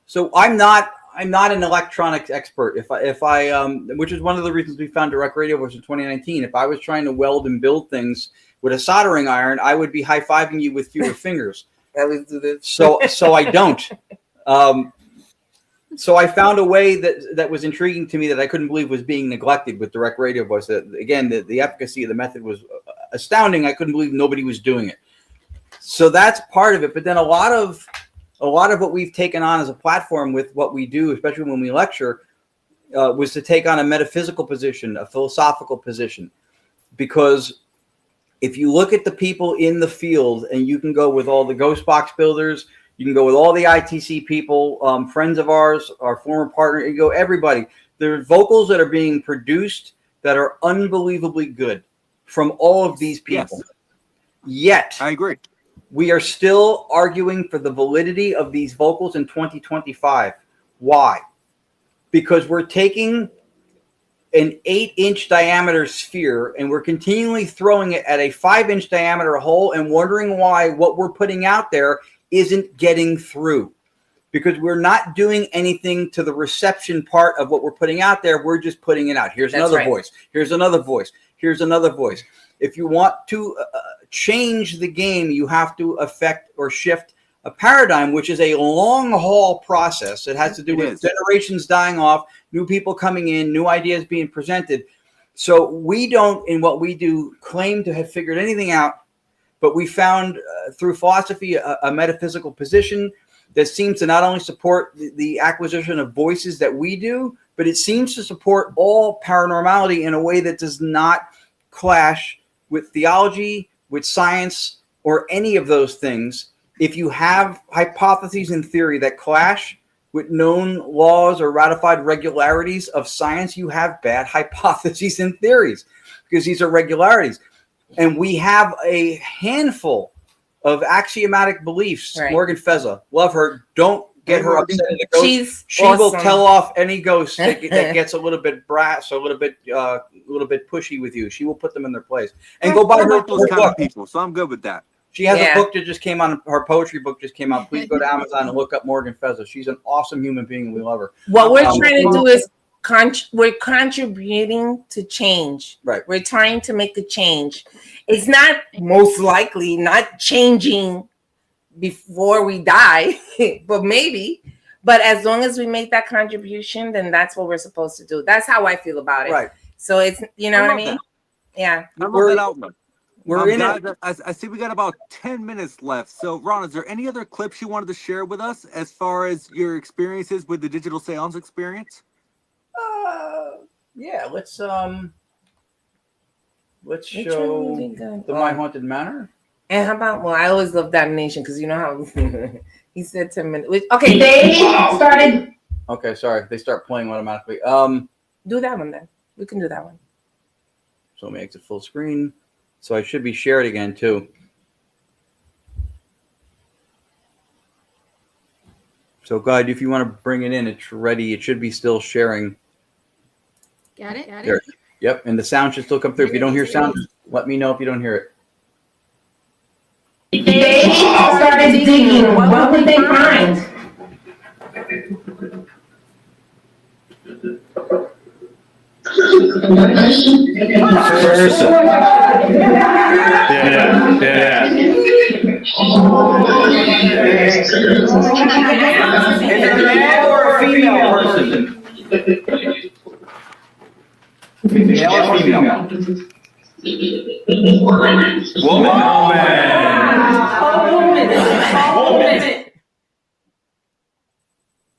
So I'm not an electronics expert. If I which is one of the reasons we found Direct Radio was in 2019. If I was trying to weld and build things with a soldering iron, I would be high-fiving you with fewer fingers. So I don't. So I found a way that was intriguing to me that I couldn't believe was being neglected with Direct Radio Voice. Again, the efficacy of the method was astounding. I couldn't believe nobody was doing it. So that's part of it. But then a lot of what we've taken on as a platform with what we do, especially when we lecture, was to take on a metaphysical position, a philosophical position. Because if you look at the people in the field, and you can go with all the ghost box builders, you can go with all the ITC people, friends of ours, our former partner, you go everybody. There are vocals that are being produced that are unbelievably good from all of these people. Yes. Yet, I agree. we are still arguing for the validity of these vocals in 2025. Why? Because we're taking an 8-inch diameter sphere and we're continually throwing it at a 5-inch diameter hole and wondering why what we're putting out there isn't getting through, because we're not doing anything to the reception part of what we're putting out there. We're just putting it out. Here's another voice. Here's another voice. Here's another voice. If you want to change the game, you have to affect or shift a paradigm, which is a long haul process. It has to do with generations dying off, new people coming in, new ideas being presented. So we don't, in what we do, claim to have figured anything out, but we found through philosophy a metaphysical position that seems to not only support the acquisition of voices that we do, but it seems to support all paranormality in a way that does not clash with theology, with science, or any of those things. If you have hypotheses and theory that clash with known laws or ratified regularities of science, you have bad hypotheses and theories, because these are regularities. And we have a handful of axiomatic beliefs. Right. Morgan Feza, love her. Don't get her upset at a ghost. She will tell off any ghost that gets a little bit brass or a little bit pushy with you. She will put them in their place. And go buy her those kind of people. So I'm good with that. She has a book that just came out. Her poetry book just came out. Please go to Amazon and look up Morgan Feza. She's an awesome human being, and we love her. What we're trying to do is we're contributing to change. Right. We're trying to make a change. It's not most likely not changing before we die, but maybe. But as long as we make that contribution, then that's what we're supposed to do. That's how I feel about it. Right. So it's, you know what I mean? That. Yeah. I love that outlook. We're in it. I see we got about 10 minutes left. So, Ron, is there any other clips you wanted to share with us as far as your experiences with the Digital Séance Experience? Yeah. Let's show the My Haunted Manor. And how about, well, I always love Damnation because you know how he said 10 minutes. Okay. They started. Okay, sorry. They start playing automatically. Do that one then. We can do that one. So let me exit full screen. So I should be shared again too. So God, if you want to bring it in, it's ready. It should be still sharing. Got it? There. Yep, and the sound should still come through. If you don't hear sound, let me know if you don't hear it. They started digging. What would they find? Person. Yeah. Is it a male or a female person? Male or female? Woman.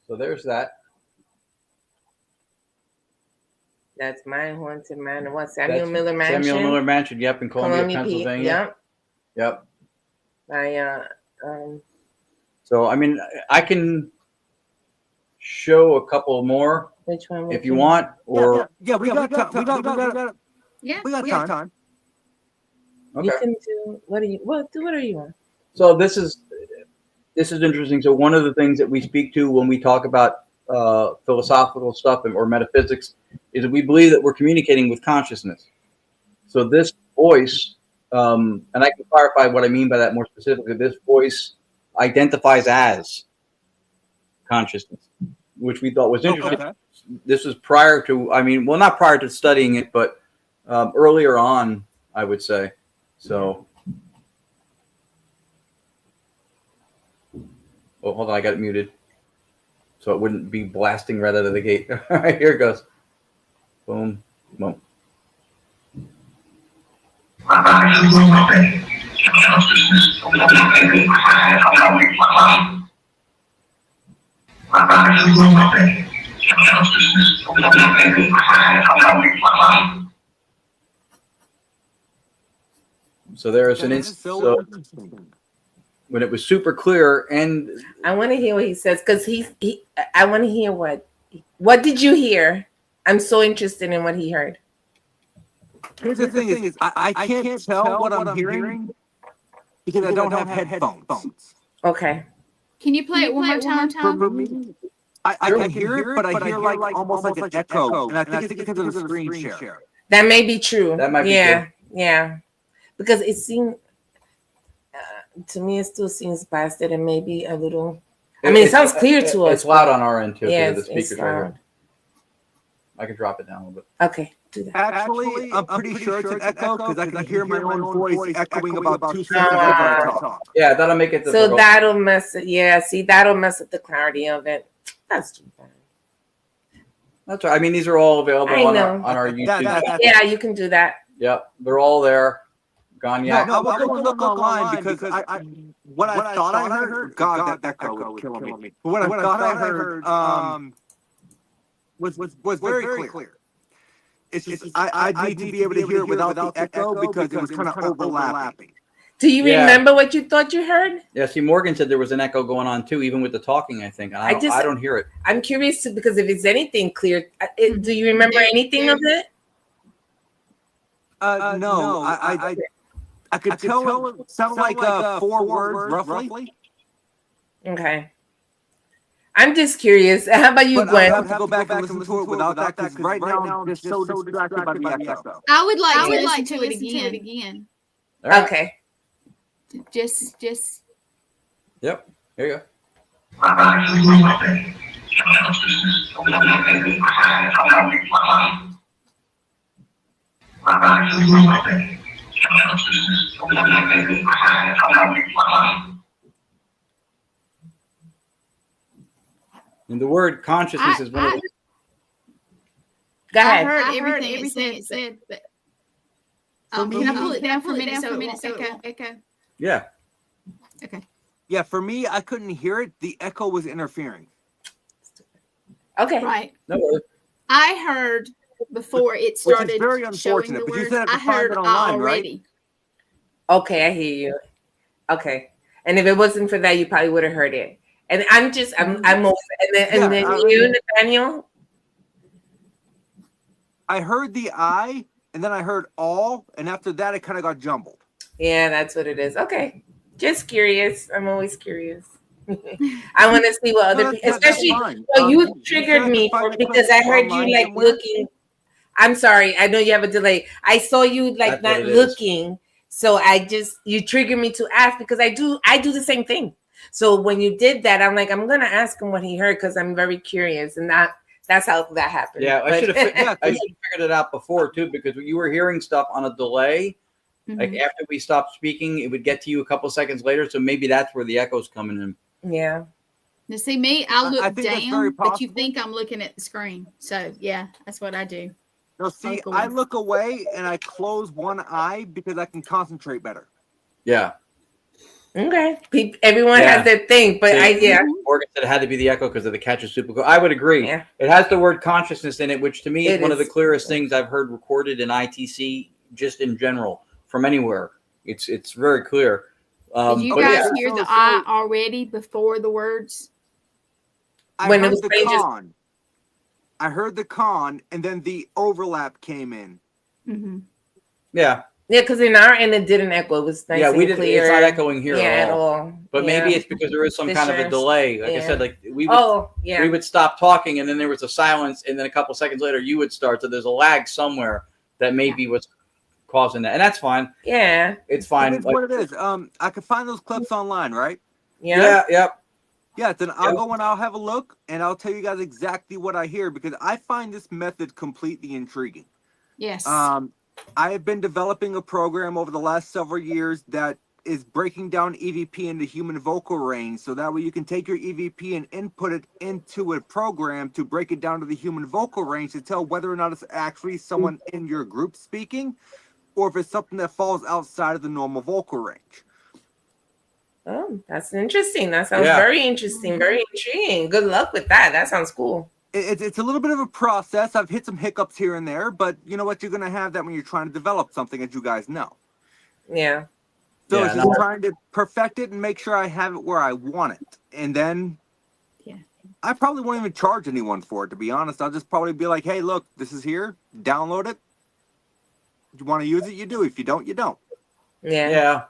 So there's that. That's my haunted manor. What, Samuel Miller Mansion? Samuel Miller Mansion, yep, in Columbia, Pennsylvania. Pennsylvania. Yep. So, I mean, I can show a couple more. Which one? If you want, or yeah, we got time. We got time. okay. You can do what do you what are you on? So this is interesting. So one of the things that we speak to when we talk about philosophical stuff or metaphysics is that we believe that we're communicating with consciousness. So this voice, and I can clarify what I mean by that more specifically. This voice identifies as consciousness, which we thought was interesting. Okay. This was prior to, well, not prior to studying it, but earlier on, I would say. So, oh, hold on, I got it muted, so it wouldn't be blasting right out of the gate. All right, here it goes. Boom, boom. So there's an instant when it was super clear, and I want to hear what he says because I want to hear what did you hear? I'm so interested in what he heard. Here's the thing is I can't tell what I'm hearing because I don't have headphones. Okay. Can you play it one more time? For me, I can hear it, but I hear like almost like an echo, and I think it's because of the screen share. That may be true. That might be true. Yeah. Because it seemed to me, it still seems blasted and maybe a little. It sounds clear to us. It's loud on our end too. Yeah, the speakers right here. I can drop it down a little bit. Okay, do that. Actually, I'm pretty sure it's an echo because I can hear my own voice echoing about 2 seconds after I talk. Yeah, that'll make it. So that'll mess it. Yeah, see, that'll mess with the clarity of it. That's too bad. That's right. These are all available on our YouTube. Yeah, you can do that. Yep, they're all there. Gonyak. No, I was look online because what I thought I heard. God, that echo was killing me. But what I thought I heard was very clear. It's just I need to be able to hear it without the echo because it was kind of overlapping. Do you remember what you thought you heard? Yeah, see, Morgan said there was an echo going on too, even with the talking, I think. I don't hear it. I'm curious too, because if it's anything clear, do you remember anything of it? No, I could tell it sounded like 4 words roughly. Okay. I'm just curious. How about you, Gwen? I have to go back and listen to it without that because right now I'm just so distracted by the echo. I would like to listen to it again. Right. Okay. Just. Yep. Here you go. And the word consciousness is one of the. Go ahead. I heard everything it said. But, can I pull it down for a minute so it won't echo? Yeah. Okay. Yeah, for me, I couldn't hear it. The echo was interfering. Okay. Right. No worries. I heard before it started. Which is very unfortunate. But you said I heard it online, already. Right? Okay, I hear you. Okay, and if it wasn't for that, you probably would have heard it. And I'm over. And then you, Nathaniel. I heard the I, and then I heard all, and after that, it kind of got jumbled. Yeah, that's what it is. Okay, just curious. I'm always curious. I want to see what other people, especially. So you triggered me because I heard you like looking. I'm sorry. I know you have a delay. I saw you like not looking. So you triggered me to ask because I do the same thing. So when you did that, I'm like, I'm going to ask him what he heard because I'm very curious. And that's how that happened. Yeah, I should have figured it out before too, because you were hearing stuff on a delay. Mm-hmm. Like after we stopped speaking, it would get to you a couple seconds later. So maybe that's where the echo's coming in. Yeah. Now see me, I look down, but you think I'm looking at the screen. So yeah, that's what I do. No, see, Local I one. look away and I close one eye because I can concentrate better. Yeah. Okay. Everyone Yeah. has their thing, but See, Morgan said it had to be the echo because of the catch is super cool. I would agree. Yeah. It has the word consciousness in it, which to me is It one of the is. clearest things I've heard recorded in ITC just in general from anywhere. It's very clear. Did you But guys yeah, hear the So- I already before the words? I When it heard was the strangers- con. I heard the con, and then the overlap came in. Mm-hmm. yeah. Yeah, because in our end it didn't echo. It was nice Yeah, we and didn't. clear. It's not echoing here Yeah, at all. But Yeah. maybe it's because there is some kind of a Distance. delay. Like I Yeah. said, like we yeah. would stop talking, and then there was a silence, and then a couple seconds later you would start. So there's a lag somewhere that may be what's causing that, and that's fine. Yeah. It's fine. It is what it is. I can find those clips online, right? Yeah. Yep. Yeah, then I'll Yep. go and I'll have a look, and I'll tell you guys exactly what I hear because I find this method completely intriguing. Yes. I have been developing a program over the last several years that is breaking down EVP into human vocal range, so that way you can take your EVP and input it into a program to break it down to the human vocal range to tell whether or not it's actually someone in your group speaking, or if it's something that falls outside of the normal vocal range. Oh, that's interesting. That sounds Yeah. very interesting. Very intriguing. Good luck with that. That sounds cool. It's a little bit of a process. I've hit some hiccups here and there, but you know what? You're going to have that when you're trying to develop something, as you guys know. Yeah. So Yeah, it's just trying to perfect it and make sure I have it where I want it. And then I probably won't even charge anyone for it, to be honest. I'll just probably be like, hey, look, this is here. Download it. If you want to use it, you do. If you don't, you don't. Yeah.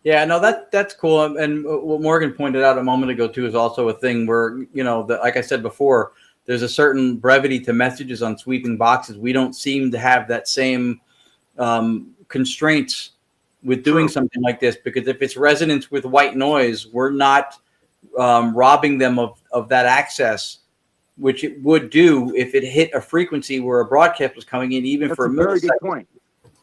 Yeah, no, that's cool. And what Morgan pointed out a moment ago too is also a thing where, you know, like I said before, there's a certain brevity to messages on sweeping boxes. We don't seem to have that same constraints with doing something like this, because if it's resonance with white noise, we're not robbing them of that access, which it would do if it hit a frequency where a broadcast was coming in, even That's for a a very good millisecond. point.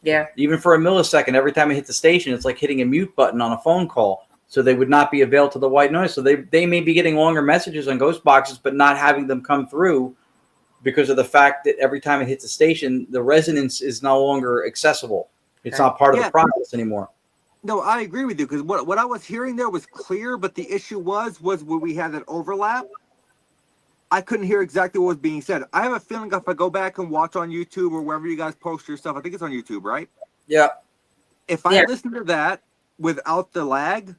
Yeah. Even for a millisecond, every time I hit the station, it's like hitting a mute button on a phone call. So they would not be available to the white noise. So they may be getting longer messages on ghost boxes, but not having them come through because of the fact that every time it hits the station, the resonance is no longer accessible. It's not part of the process anymore. No, I agree with you, because what I was hearing there was clear, but the issue was when we had that overlap, I couldn't hear exactly what was being said. I have a feeling if I go back and watch on YouTube or wherever you guys post your stuff, I think it's on YouTube, right? Yeah. If I listen to that without the lag,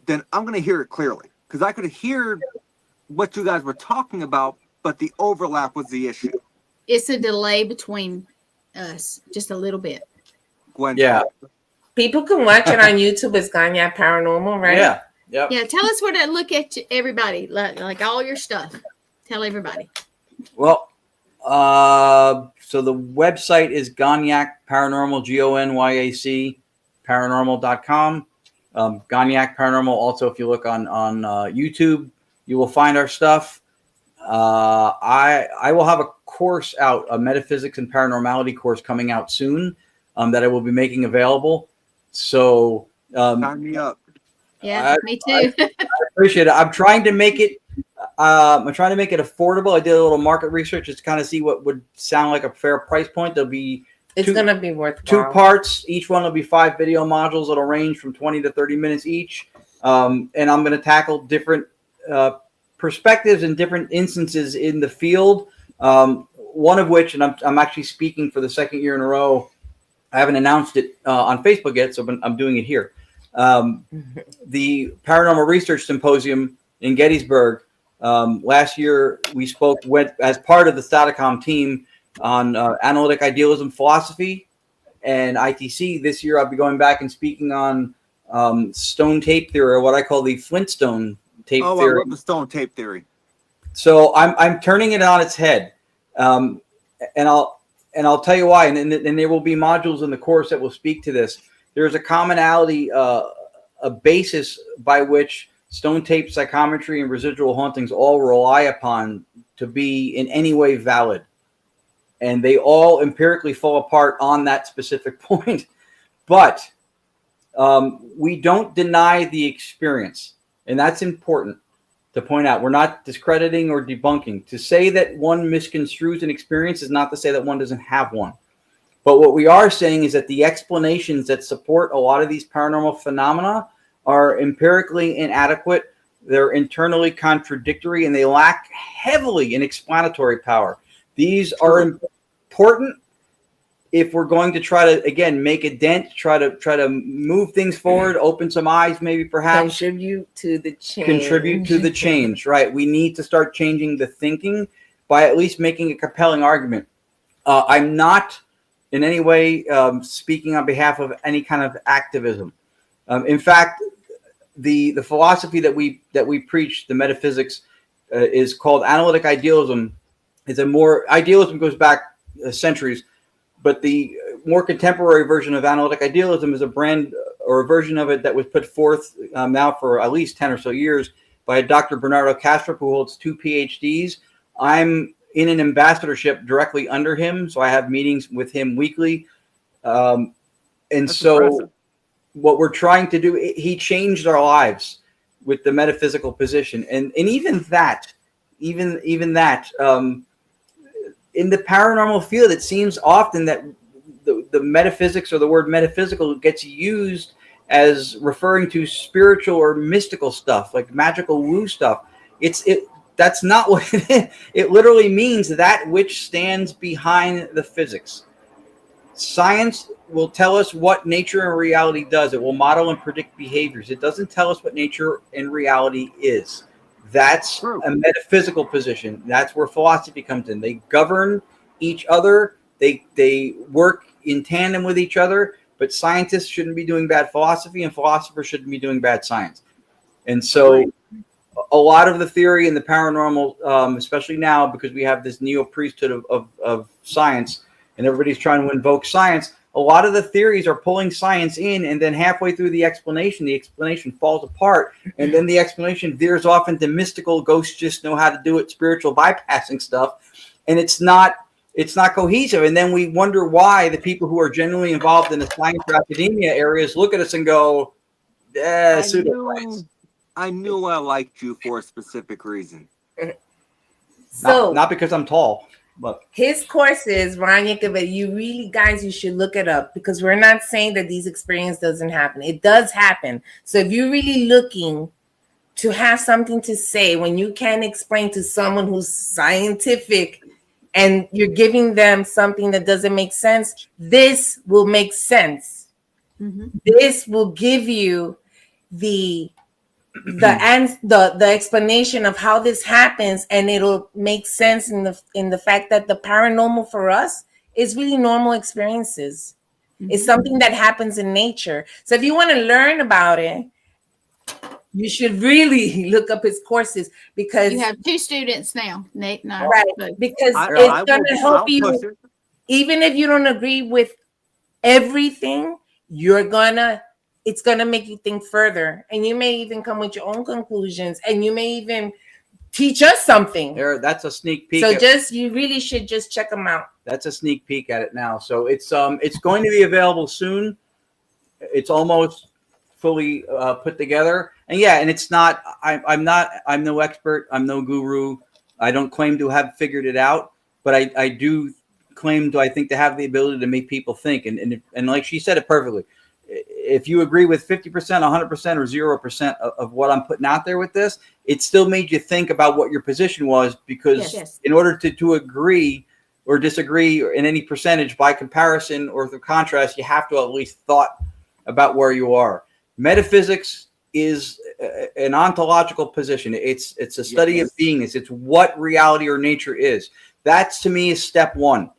then I'm going to hear it clearly, because I could hear what you guys were talking about, but the overlap was the issue. It's a delay between us, just a little bit. Gwen. Yeah. People can watch it on YouTube. It's Ganya Paranormal, right? Yeah. Yep. Yeah, tell us where to look at everybody, like all your stuff. Tell everybody. Well, so the website is Gonyak Paranormal, GONYAC paranormal.com. Gonyak Paranormal. Also, if you look on YouTube, you will find our stuff. I will have a course out, a metaphysics and paranormality course coming out soon, that I will be making available. So Sign me up. Yeah, me too. I appreciate it. I'm trying to make it affordable. I did a little market research just to kind of see what would sound like a fair price point. There'll be gonna be worthwhile. 2 parts. Each one will be 5 video modules. It'll range from 20 to 30 minutes each. And I'm going to tackle different perspectives and different instances in the field. One of which, and I'm actually speaking for the second year in a row. I haven't announced it on Facebook yet, so I'm doing it here. The Paranormal Research Symposium in Gettysburg. Last year, we went as part of the Staticom team on analytic idealism philosophy and ITC. This year, I'll be going back and speaking on stone tape theory, or what I call the Flintstone tape theory. I love the stone tape theory. So I'm turning it on its head, and I'll tell you why. And there will be modules in the course that will speak to this. There's a commonality, a basis by which stone tape psychometry and residual hauntings all rely upon to be in any way valid. And they all empirically fall apart on that specific point. But we don't deny the experience. And that's important. to point out. We're not discrediting or debunking. To say that one misconstrues an experience is not to say that one doesn't have one. But what we are saying is that the explanations that support a lot of these paranormal phenomena are empirically inadequate. They're internally contradictory, and they lack heavily in explanatory power. These are important if we're going to try to, again, make a dent, try to move things forward, open some eyes, maybe perhaps contribute to the change. Right? We need to start changing the thinking by at least making a compelling argument. I'm not in any way speaking on behalf of any kind of activism. In fact, the philosophy that we preach, the metaphysics, is called analytic idealism. Idealism goes back centuries, but the more contemporary version of analytic idealism is a brand or a version of it that was put forth now for at least 10 or so years by Dr. Bernardo Castro, who holds 2 PhDs. I'm in an ambassadorship directly under him, so I have meetings with him weekly. And that's so impressive. What we're trying to do, he changed our lives with the metaphysical position. And even that, in the paranormal field, it seems often that the metaphysics or the word metaphysical gets used as referring to spiritual or mystical stuff, like magical woo stuff. That's not what it is. It literally means that which stands behind the physics. Science will tell us what nature and reality does. It will model and predict behaviors. It doesn't tell us what nature and reality is. That's a metaphysical position. That's where philosophy comes in. They govern each other. They work in tandem with each other, but scientists shouldn't be doing bad philosophy, and philosophers shouldn't be doing bad science. And so a lot of the theory in the paranormal, especially now because we have this neo-priesthood of science and everybody's trying to invoke science, a lot of the theories are pulling science in, and then halfway through the explanation falls apart, and then the explanation veers off into mystical, ghosts just know how to do it, spiritual bypassing stuff, and it's not cohesive. And then we wonder why the people who are genuinely involved in the science or academia areas look at us and go, pseudo-science. I knew I liked you for a specific reason. So not because I'm tall, but his courses, Ron Yacovetti, you should look it up, because we're not saying that these experiences doesn't happen. It does happen. So if you're really looking to have something to say when you can't explain to someone who's scientific and you're giving them something that doesn't make sense, this will make sense. Mm-hmm. This will give you the explanation of how this happens, and it'll make sense in the fact that the paranormal for us is really normal experiences. Mm-hmm. It's something that happens in nature. So if you want to learn about it, you should really look up his courses, because you have 2 students now, Nate and I. Right, because it's going to help you. Even if you don't agree with everything, it's going to make you think further, and you may even come with your own conclusions, and you may even teach us something. That's a sneak peek. So you really should just check them out. That's a sneak peek at it now. So it's going to be available soon. It's almost fully put together. And it's not, I'm no expert. I'm no guru. I don't claim to have figured it out, but I do claim to, I think, to have the ability to make people think. And like she said it perfectly. If you agree with 50%, 100%, or 0% of what I'm putting out there with this, it still made you think about what your position was, because in order to agree or disagree in any percentage by comparison or through contrast, you have to at least thought about where you are. Metaphysics is an ontological position. It's a study of beingness. It's what reality or nature is. That's, to me, is step one.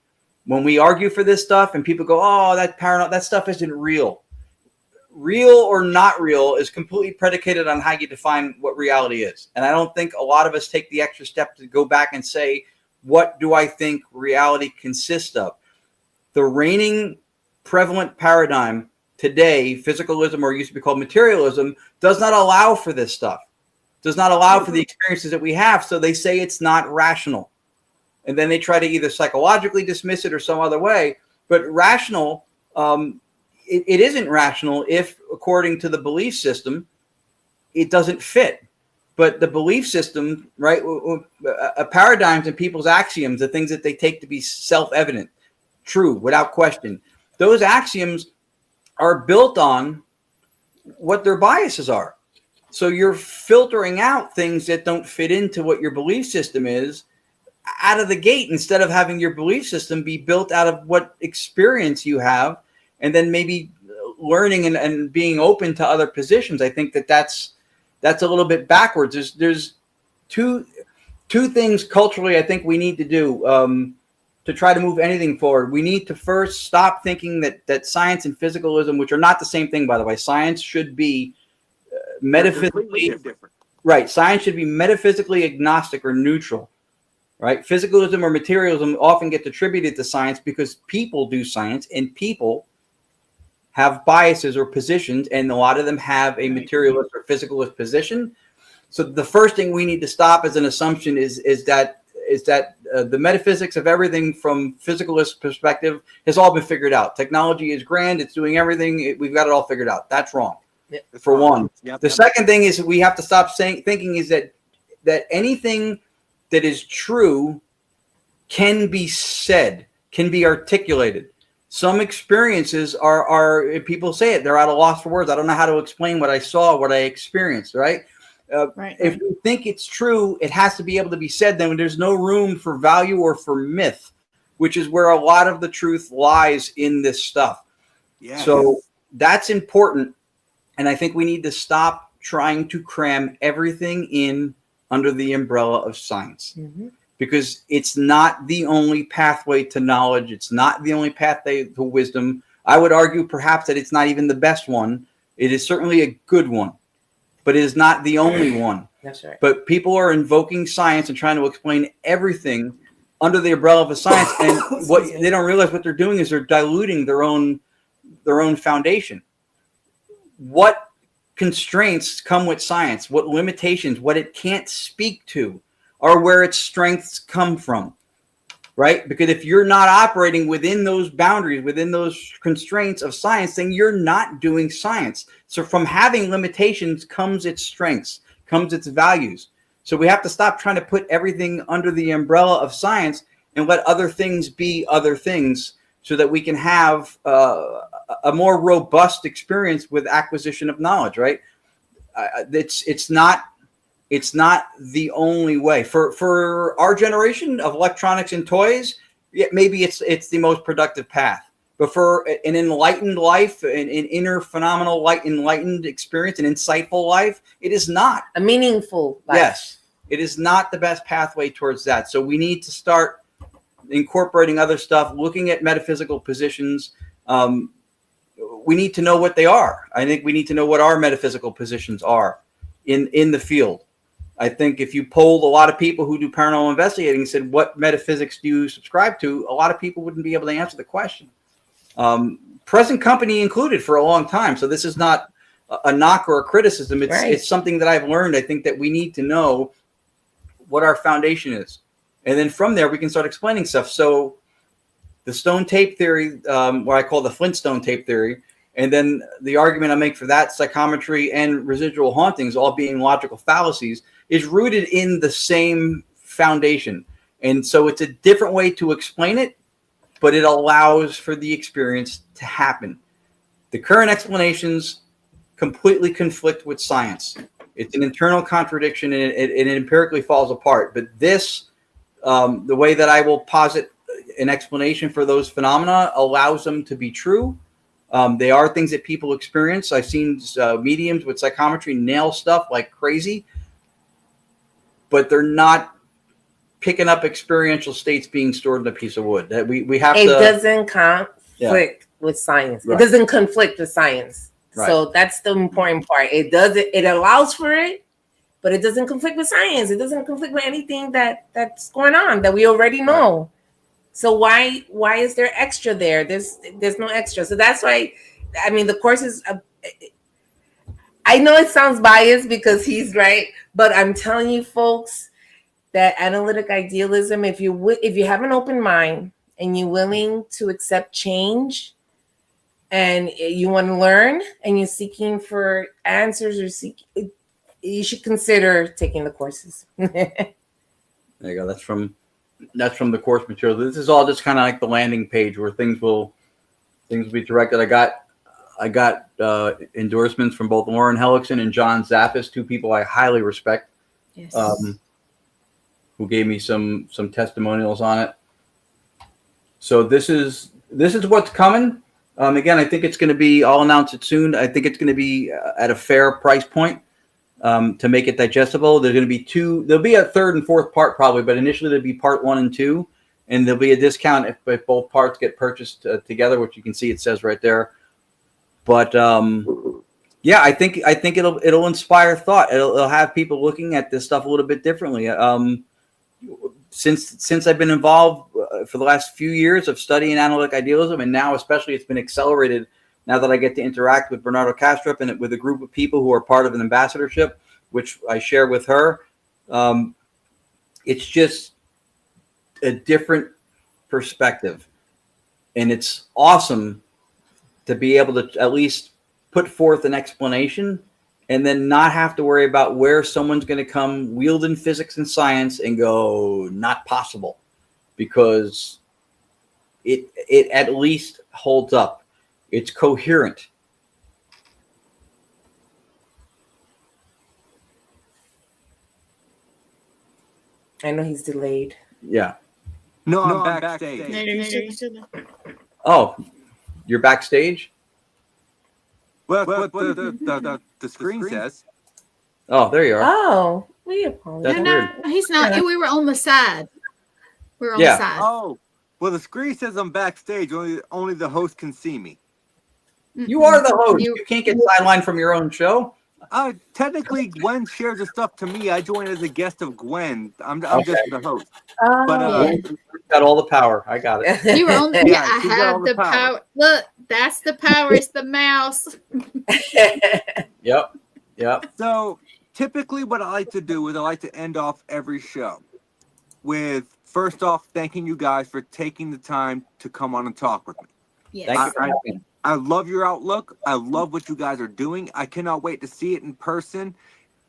When we argue for this stuff and people go, oh, that stuff isn't real. Real or not real is completely predicated on how you define what reality is. And I don't think a lot of us take the extra step to go back and say, what do I think reality consists of? The reigning prevalent paradigm today, physicalism, or used to be called materialism, does not allow for this stuff, does not allow for the experiences that we have. So they say it's not rational. And then they try to either psychologically dismiss it or some other way. But rational, it isn't rational if, according to the belief system, it doesn't fit. but the belief system, right? Paradigms and people's axioms, the things that they take to be self-evident, true, without question. Those axioms are built on what their biases are. So you're filtering out things that don't fit into what your belief system is out of the gate, instead of having your belief system be built out of what experience you have, and then maybe learning and being open to other positions. I think that's a little bit backwards. There's two things culturally I think we need to do to try to move anything forward. We need to first stop thinking that science and physicalism, which are not the same thing, by the way. Science should be metaphysically different. Right. Science should be metaphysically agnostic or neutral. Right. Physicalism or materialism often gets attributed to science because people do science, and people have biases or positions, and a lot of them have a materialist or physicalist position. So the first thing we need to stop as an assumption is that the metaphysics of everything from physicalist perspective has all been figured out. Technology is grand. It's doing everything. We've got it all figured out. That's wrong. For one. The second thing is we have to stop thinking is that anything that is true can be said, can be articulated. Some experiences are people say it, they're at a loss for words. I don't know how to explain what I saw, what I experienced, right? If you think it's true, it has to be able to be said. Then there's no room for value or for myth, which is where a lot of the truth lies in this stuff. Yeah. So that's important. And I think we need to stop trying to cram everything in under the umbrella of science, because it's not the only pathway to knowledge. It's not the only pathway to wisdom. I would argue perhaps that it's not even the best one. It is certainly a good one, but it is not the only one. That's right. But people are invoking science and trying to explain everything under the umbrella of a science. And what they don't realize what they're doing is they're diluting their own foundation. What constraints come with science, what limitations, what it can't speak to, are where its strengths come from, right? Because if you're not operating within those boundaries, within those constraints of science, then you're not doing science. So from having limitations comes its strengths, comes its values. So we have to stop trying to put everything under the umbrella of science and let other things be other things, so that we can have a more robust experience with acquisition of knowledge, right? It's not the only way for our generation of electronics and toys. Yeah, maybe it's the most productive path, but for an enlightened life, an inner phenomenal enlightened experience, an insightful life, it is not a meaningful life. Yes, it is not the best pathway towards that. So we need to start incorporating other stuff, looking at metaphysical positions. We need to know what they are. I think we need to know what our metaphysical positions are in the field. I think if you polled a lot of people who do paranormal investigating and said, what metaphysics do you subscribe to? A lot of people wouldn't be able to answer the question. Present company included for a long time. So this is not a knock or a criticism. It's something that I've learned. I think that we need to know what our foundation is. And then from there, we can start explaining stuff. So the stone tape theory, what I call the Flintstone tape theory, and then the argument I make for that, psychometry and residual hauntings all being logical fallacies, is rooted in the same foundation. And so it's a different way to explain it, but it allows for the experience to happen. The current explanations completely conflict with science. It's an internal contradiction, and it empirically falls apart. But this, the way that I will posit an explanation for those phenomena, allows them to be true. They are things that people experience. I've seen mediums with psychometry nail stuff like crazy, but they're not picking up experiential states being stored in a piece of wood. That we have to. It doesn't conflict with science. Right. It doesn't conflict with science. Right. So that's the important part. It allows for it, but it doesn't conflict with science. It doesn't conflict with anything that's going on that we already know. Right. So why is there extra there? There's no extra. So that's why, I mean, the course is, I know it sounds biased because he's right, but I'm telling you folks that analytic idealism, if you have an open mind and you're willing to accept change and you want to learn and you're seeking for answers or you should consider taking the courses. There you go. That's from the course material. This is all just kind of like the landing page where things will be directed. I got endorsements from both Lauren Hellickson and John Zappis, two people I highly respect, Yes. who gave me some testimonials on it. So this is what's coming. Again, I think it's going to be. I'll announce it soon. I think it's going to be at a fair price point. To make it digestible, there's going to be two. There'll be a third and fourth part probably, but initially there'll be part 1 and 2, and there'll be a discount if both parts get purchased together, which you can see it says right there. But yeah, I think it'll inspire thought. It'll have people looking at this stuff a little bit differently. Since I've been involved for the last few years of studying analytic idealism, and now especially it's been accelerated. Now that I get to interact with Bernardo Kastrup and with a group of people who are part of an ambassadorship, which I share with her, it's just a different perspective. And it's awesome to be able to at least put forth an explanation and then not have to worry about where someone's going to come wielding physics and science and go, not possible, because it at least holds up. It's coherent. I know he's delayed. Yeah. No, I'm backstage. Oh, you're backstage? Well, what the screen says. Oh, there you are. Oh, we apologize. That's No, weird. he's not. We were on the side. We were on Yeah. the side. Oh, well, the screen says I'm backstage. Only the host can see me. You are the host. You- You can't get sidelined from your own show. Technically, Gwen shares the stuff to me. I join as a guest of Gwen. I'm Okay. just the host. Oh, But You've got all the power. I got it. You were on. Yeah, Yeah, I she got all have the the power. power. Look, that's the power. It's the mouse. Yep. So typically what I like to do is I like to end off every show with, first off, thanking you guys for taking the time to come on and talk with me. Yes. Thank you for having me. I love your outlook. I love what you guys are doing. I cannot wait to see it in person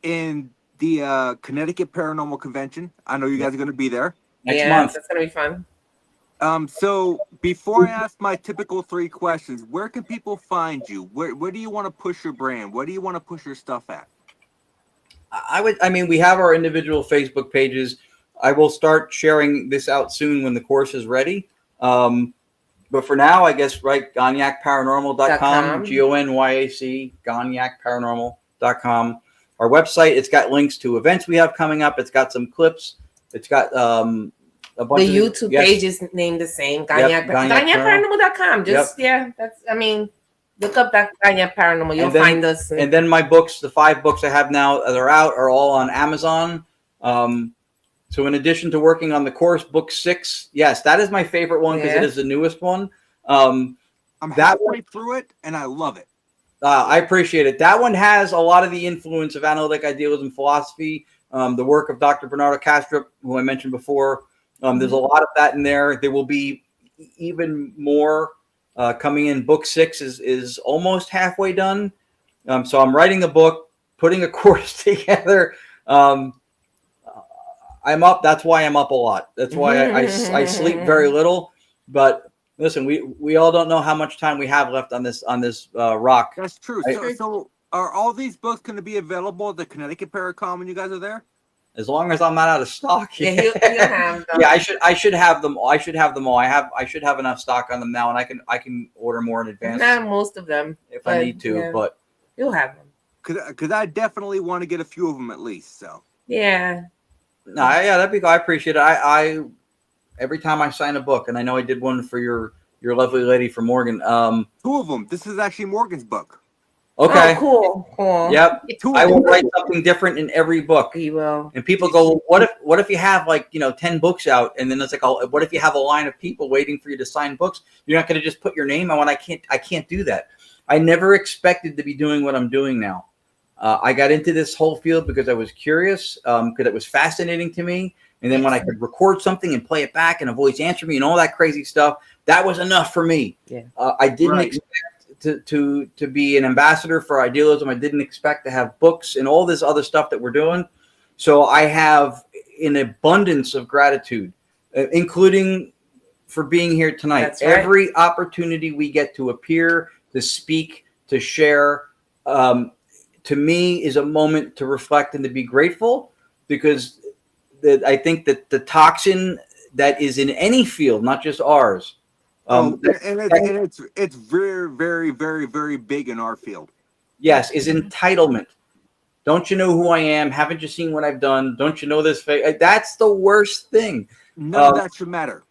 in the Connecticut Paranormal Convention. I know you guys are going to be there. Next month. That's gonna be fun. So before I ask my typical 3 questions, where can people find you? Where do you want to push your brand? Where do you want to push your stuff at? We have our individual Facebook pages. I will start sharing this out soon when the course is ready. But for now, I guess, right, GonyacParanormal.com, GONYAC, GonyacParanormal.com. Our website, it's got links to events we have coming up. It's got some clips. It's got a bunch The of YouTube page is named the same. Yep, GonyacParanormal.com. Just look up that Gonyac Paranormal. You'll find us. And then my books, the 5 books I have now that are out, are all on Amazon. So in addition to working on the course, book 6, yes, that is my favorite one because it is the newest one. I'm halfway through it, and I love it. I appreciate it. That one has a lot of the influence of analytic idealism philosophy, the work of Dr. Bernardo Kastrup, who I mentioned before. There's a lot of that in there. There will be even more coming in. Book 6 is almost halfway done. So I'm writing the book, putting a course together. I'm up. That's why I'm up a lot. That's why I sleep very little. But listen, we all don't know how much time we have left on this rock. That's true. So are all these books going to be available at the Connecticut Paracon when you guys are there? As long as I'm not out of stock. Yeah, he'll have them. Yeah, I should have them. I should have them all. I should have enough stock on them now, and I can order more in advance. Not most of them, if I need to, but you'll have them. Because I definitely want to get a few of them at least. So yeah. No, yeah, that'd be good. I appreciate it. I every time I sign a book, and I know I did one for your lovely lady from Morgan. 2 of them. This is actually Morgan's book. Okay. Oh, cool. Yep. I will write something different in every book. He will. And people go, well, what if you have 10 books out, and then it's like, oh, what if you have a line of people waiting for you to sign books? You're not going to just put your name on. I can't do that. I never expected to be doing what I'm doing now. I got into this whole field because I was curious, because it was fascinating to me. And then when I could record something and play it back and a voice answer me and all that crazy stuff, that was enough for me. Yeah. I didn't expect to be an ambassador for idealism. I didn't expect to have books and all this other stuff that we're doing. So I have an abundance of gratitude, including for being here tonight. That's right. Every opportunity we get to appear, to speak, to share, to me is a moment to reflect and to be grateful, because I think that the toxin that is in any field, not just ours. It's very, very, very, very big in our field. Yes, is entitlement. Don't you know who I am? Haven't you seen what I've done? Don't you know this? That's the worst thing. None of that should matter.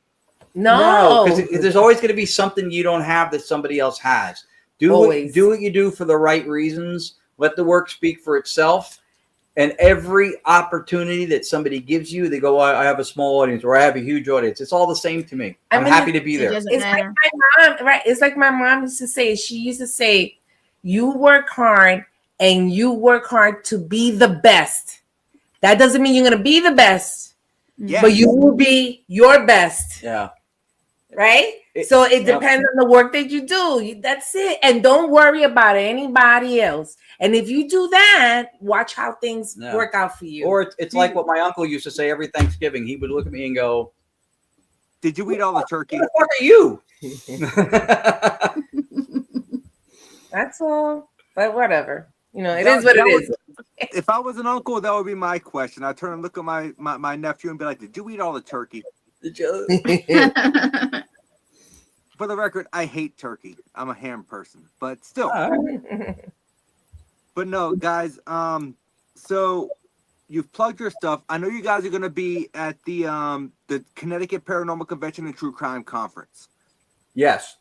No, because there's always going to be something you don't have that somebody else has. Do what you do for the right reasons. Let the work speak for itself. And every opportunity that somebody gives you, they go, I have a small audience or I have a huge audience. It's all the same to me. I'm happy to be there. It's like my mom, right? It's like my mom used to say. She used to say, you work hard and you work hard to be the best. That doesn't mean you're going to be the best, but you will be your best. Yeah. Right? So it depends on the work that you do. That's it. And don't worry about anybody else. And if you do that, watch how things work out for you. Or it's like what my uncle used to say every Thanksgiving. He would look at me and go, did you eat all the turkey? What the fuck are you? That's all. But whatever. You know, it is what it is. If I was an uncle, that would be my question. I'd turn and look at my nephew and be like, did you eat all the turkey? For the record, I hate turkey. I'm a ham person, but still. But no, guys. So you've plugged your stuff. I know you guys are going to be at the Connecticut Paranormal Convention and True Crime Conference. Yes.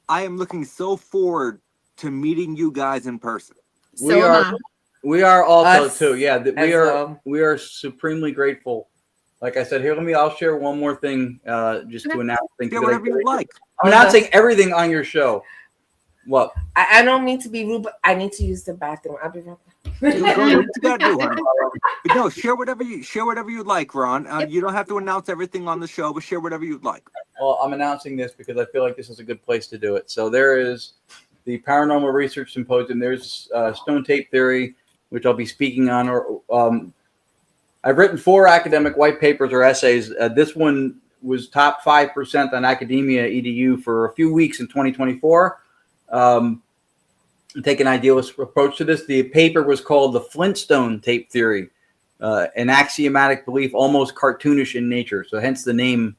I am looking so forward to meeting you guys in person. We are also too. Yeah, we are supremely grateful. Like I said, I'll share one more thing just to announce things. Yeah, whatever you like. I'm announcing everything on your show. What? I don't mean to be rude, but I need to use the bathroom. I'll be right back. What you gotta do, honey. But no, share whatever you'd like, Ron. You don't have to announce everything on the show, but share whatever you'd like. Well, I'm announcing this because I feel like this is a good place to do it. So there is the Paranormal Research Symposium. There's Stone Tape Theory, which I'll be speaking on. Or I've written 4 academic white papers or essays. This one was top 5% on Academia EDU for a few weeks in 2024. Take an idealist approach to this. The paper was called The Flintstone Tape Theory, an axiomatic belief almost cartoonish in nature. So hence the name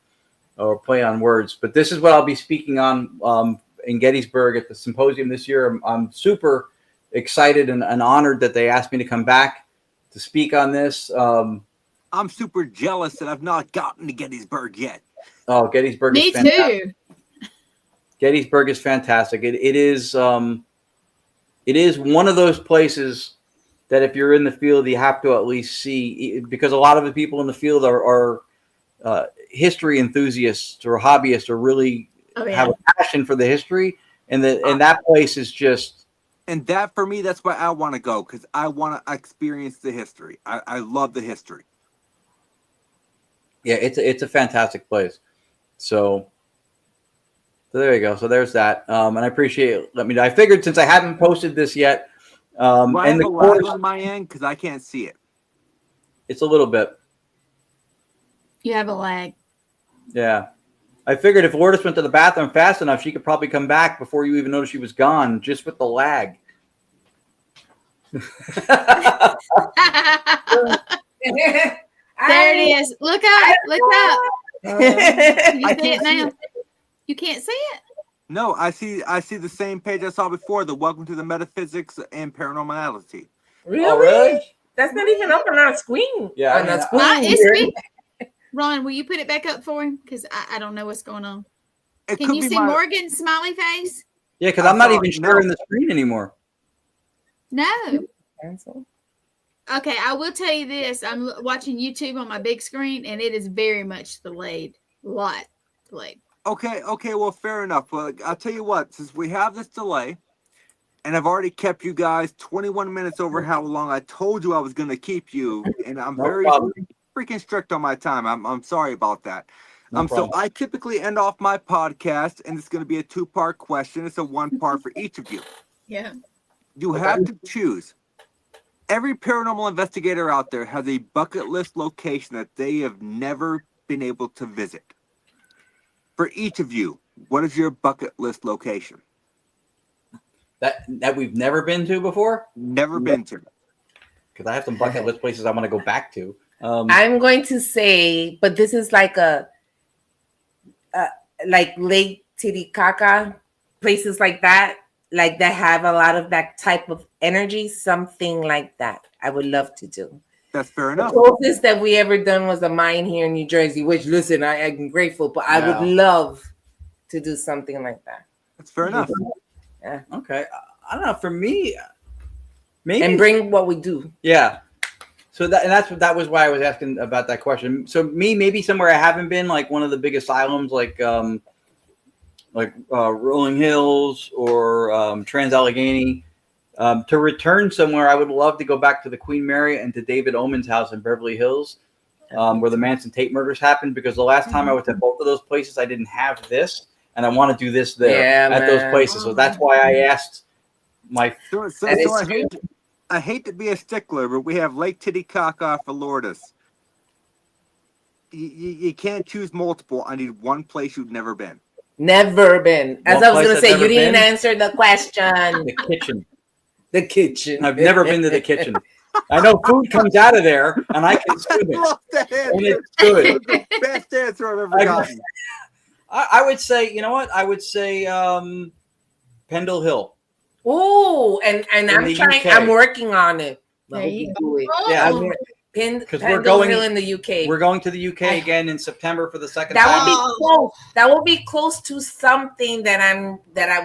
or play on words. But this is what I'll be speaking on in Gettysburg at the symposium this year. I'm super excited and honored that they asked me to come back to speak on this. I'm super jealous that I've not gotten to Gettysburg yet. Oh, Gettysburg is fantastic. Me too. Gettysburg is fantastic. It is one of those places that if you're in the field, you have to at least see, because a lot of the people in the field are history enthusiasts or hobbyists or really have a passion for the history. And that place is just. And that for me, that's why I want to go, because I want to experience the history. I love the history. Yeah, it's a fantastic place. So there you go. So there's that. And I appreciate it. I figured since I haven't posted this yet, and the course on my end, because I can't see it. It's a little bit. You have a lag. Yeah. I figured if Lourdes went to the bathroom fast enough, she could probably come back before you even noticed she was gone, just with the lag. There it is. Look up. Look up. Can you see it now? You can't see it? No, I see the same page I saw before, the Welcome to the Metaphysics and Paranormality. Really? Oh, really? That's not even up on our screen. Yeah. On our screen. Ron, will you put it back up for him? Because I don't know what's going on. Can you see Morgan's smiley face? Yeah, because I'm not even sharing the screen anymore. No. Okay, I will tell you this. I'm watching YouTube on my big screen, and it is very much delayed. A lot delayed. Okay, well, fair enough. Well, I'll tell you what, since we have this delay, and I've already kept you guys 21 minutes over how long I told you I was going to keep you, and I'm very freaking strict on my time. I'm sorry about that. So I typically end off my podcast, and it's going to be a 2-part question. It's a 1 part for each of you. Yeah. You have to choose. Every paranormal investigator out there has a bucket list location that they have never been able to visit. For each of you, what is your bucket list location? That we've never been to before? Never been to. Because I have some bucket list places I want to go back to. I'm going to say, but this is like like Lake Titicaca, places like that have a lot of that type of energy, something like that. I would love to do. That's fair enough. The closest that we ever done was a mine here in New Jersey, which, listen, I'm grateful, but I would love to do something like that. That's fair enough. Yeah. Okay. I don't know. For me, maybe. And bring what we do. Yeah. So that was why I was asking about that question. So maybe somewhere I haven't been, like one of the big asylums, like Rolling Hills or Trans-Allegheny. To return somewhere, I would love to go back to the Queen Mary and to David Oman's house in Beverly Hills, where the Manson Tate murders happened. Because the last time I was at both of those places, I didn't have this, and I want to do this there at those places. So that's why I asked my. So I hate to be a stickler, but we have Lake Titicaca for Lourdes. You can't choose multiple. I need one place you've never been. Never been. As I was going to say, you didn't answer the question. The kitchen. The kitchen. I've never been to the kitchen. I know food comes out of there, and I can swim it. I love that answer. And it's good. Best answer I've ever gotten. I would say, you know what? I would say Pendle Hill. Oh, and I'm trying. UK. I'm working on it. Yeah, because we're going in the UK. We're going to the UK again in September for the second that time. Would be close. That would be close to something that I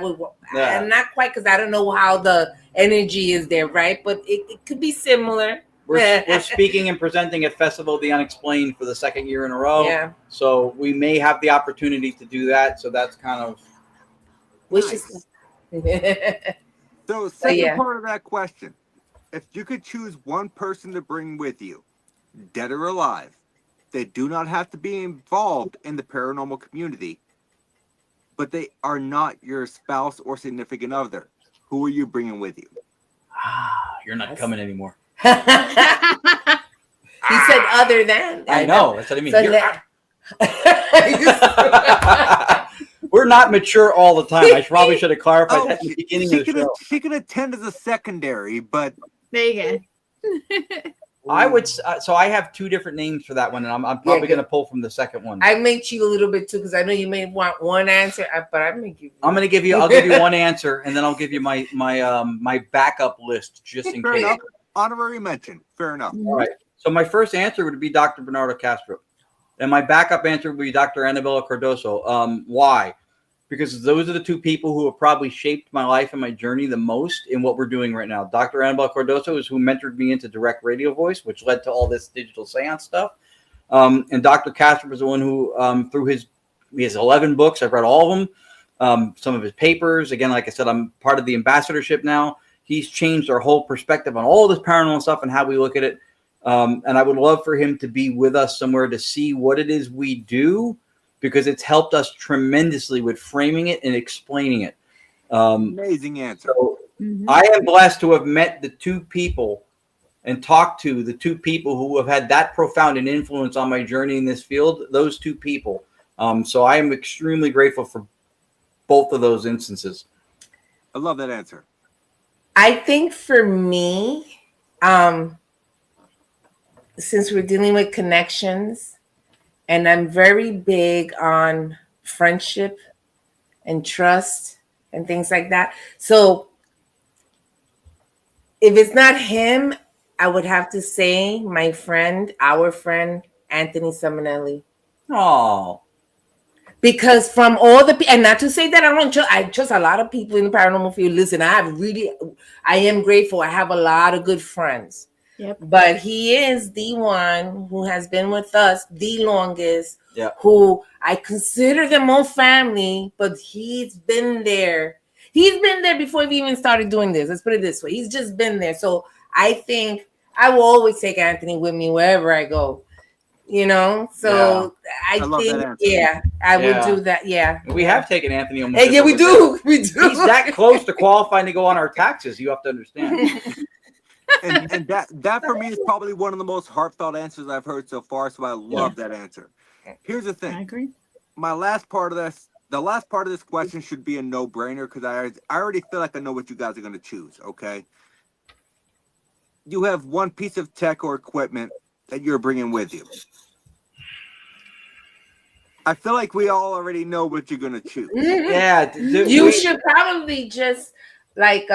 would. Yeah. I'm not quite, because I don't know how the energy is there, right? But it could be similar. We're speaking and presenting at Festival of the Unexplained for the second year in a row. Yeah. So we may have the opportunity to do that. So that's kind of. Wishes. So second part of that question. If you could choose one person to bring with you, dead or alive, they do not have to be involved in the paranormal community, but they are not your spouse or significant other, who are you bringing with you? You're not coming anymore. He said other than. I know. That's what I mean. So We're not mature all the time. I probably should have clarified that at the beginning of the show. She can attend as a secondary, but there you go. I would. So I have two different names for that one, and I'm probably going to pull from the second one. I may cheat a little bit too, because I know you may want one answer, but I'm going to give you. I'm going to give you. I'll give you one answer, and then I'll give you my backup list just in fair case. Enough. Honorary mention. Fair enough. All right. So my first answer would be Dr. Bernardo Castro, and my backup answer would be Dr. Annabella Cardoso. Why? Because those are the two people who have probably shaped my life and my journey the most in what we're doing right now. Dr. Annabelle Cardoso is who mentored me into direct radio voice, which led to all this digital seance stuff. And Dr. Castro was the one who, through he has 11 books. I've read all of them. Some of his papers. Again, like I said, I'm part of the ambassadorship now. He's changed our whole perspective on all this paranormal stuff and how we look at it. And I would love for him to be with us somewhere to see what it is we do, because it's helped us tremendously with framing it and explaining it. Amazing answer. So I am blessed to have met the two people and talked to the two people who have had that profound an influence on my journey in this field, those two people. So I am extremely grateful for both of those instances. I love that answer. I think for me, since we're dealing with connections, and I'm very big on friendship and trust and things like that. So if it's not him, I would have to say our friend, Anthony Simonelli. Oh, because from all the and not to say that I trust a lot of people in the paranormal field. Listen, I am grateful. I have a lot of good friends. Yep. But he is the one who has been with us the longest, who I consider them all family, but he's been there. He's been there before we even started doing this. Let's put it this way. He's just been there. So I think I will always take Anthony with me wherever I go. you know. So I think, I would do that. Yeah, we have taken Anthony on. Yeah, we do. We do. He's that close to qualifying to go on our taxes. You have to understand. and that for me is probably one of the most heartfelt answers I've heard so far. So I love that answer. Here's the thing. I agree. The last part of this question should be a no-brainer because I already feel like I know what you guys are going to choose. Okay. You have one piece of tech or equipment that you're bringing with you. I feel like we all already know what you're going to choose. Yeah. You should probably just like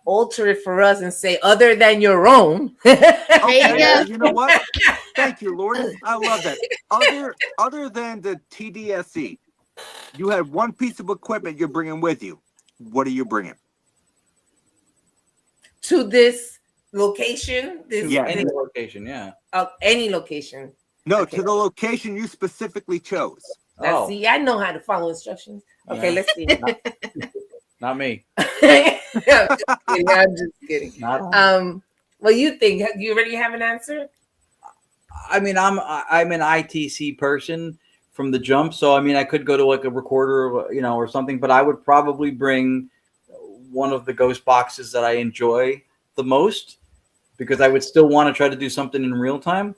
alter it for us and say other than your own. Okay, you know what? Thank you, Lourdes. I love that. Other than the TDSE, you had one piece of equipment you're bringing with you. What are you bringing? To this location? Any location, any location. No, to the location you specifically chose. See, I know how to follow instructions. Okay, let's see. Not me. I'm just kidding. What do you think? You already have an answer? I mean, I'm an ITC person from the jump, so I mean, I could go to like a recorder, or something, but I would probably bring one of the ghost boxes that I enjoy the most because I would still want to try to do something in real time.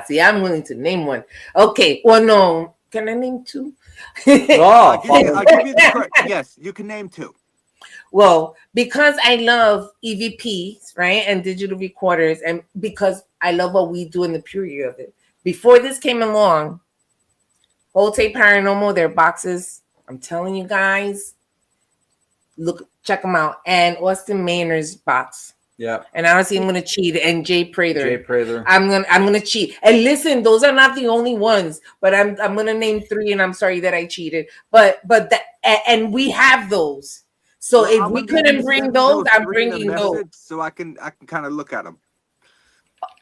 See, I'm willing to name one. Okay. Well, no. Can I name two? I'll give you the correct. Yes, you can name two. Well, because I love EVPs, right, and digital recorders, and because I love what we do in the purity of it. Before this came along, CDT Paranormal, their boxes, I'm telling you guys, look, check them out. And Austin Maynard's box. Yeah. And honestly, I'm gonna cheat. And Jay Prather. I'm gonna cheat. And listen, those are not the only ones, but I'm gonna name three. And I'm sorry that I cheated. But and we have those. So if we couldn't bring those, I'm bringing those. So I can kind of look at them.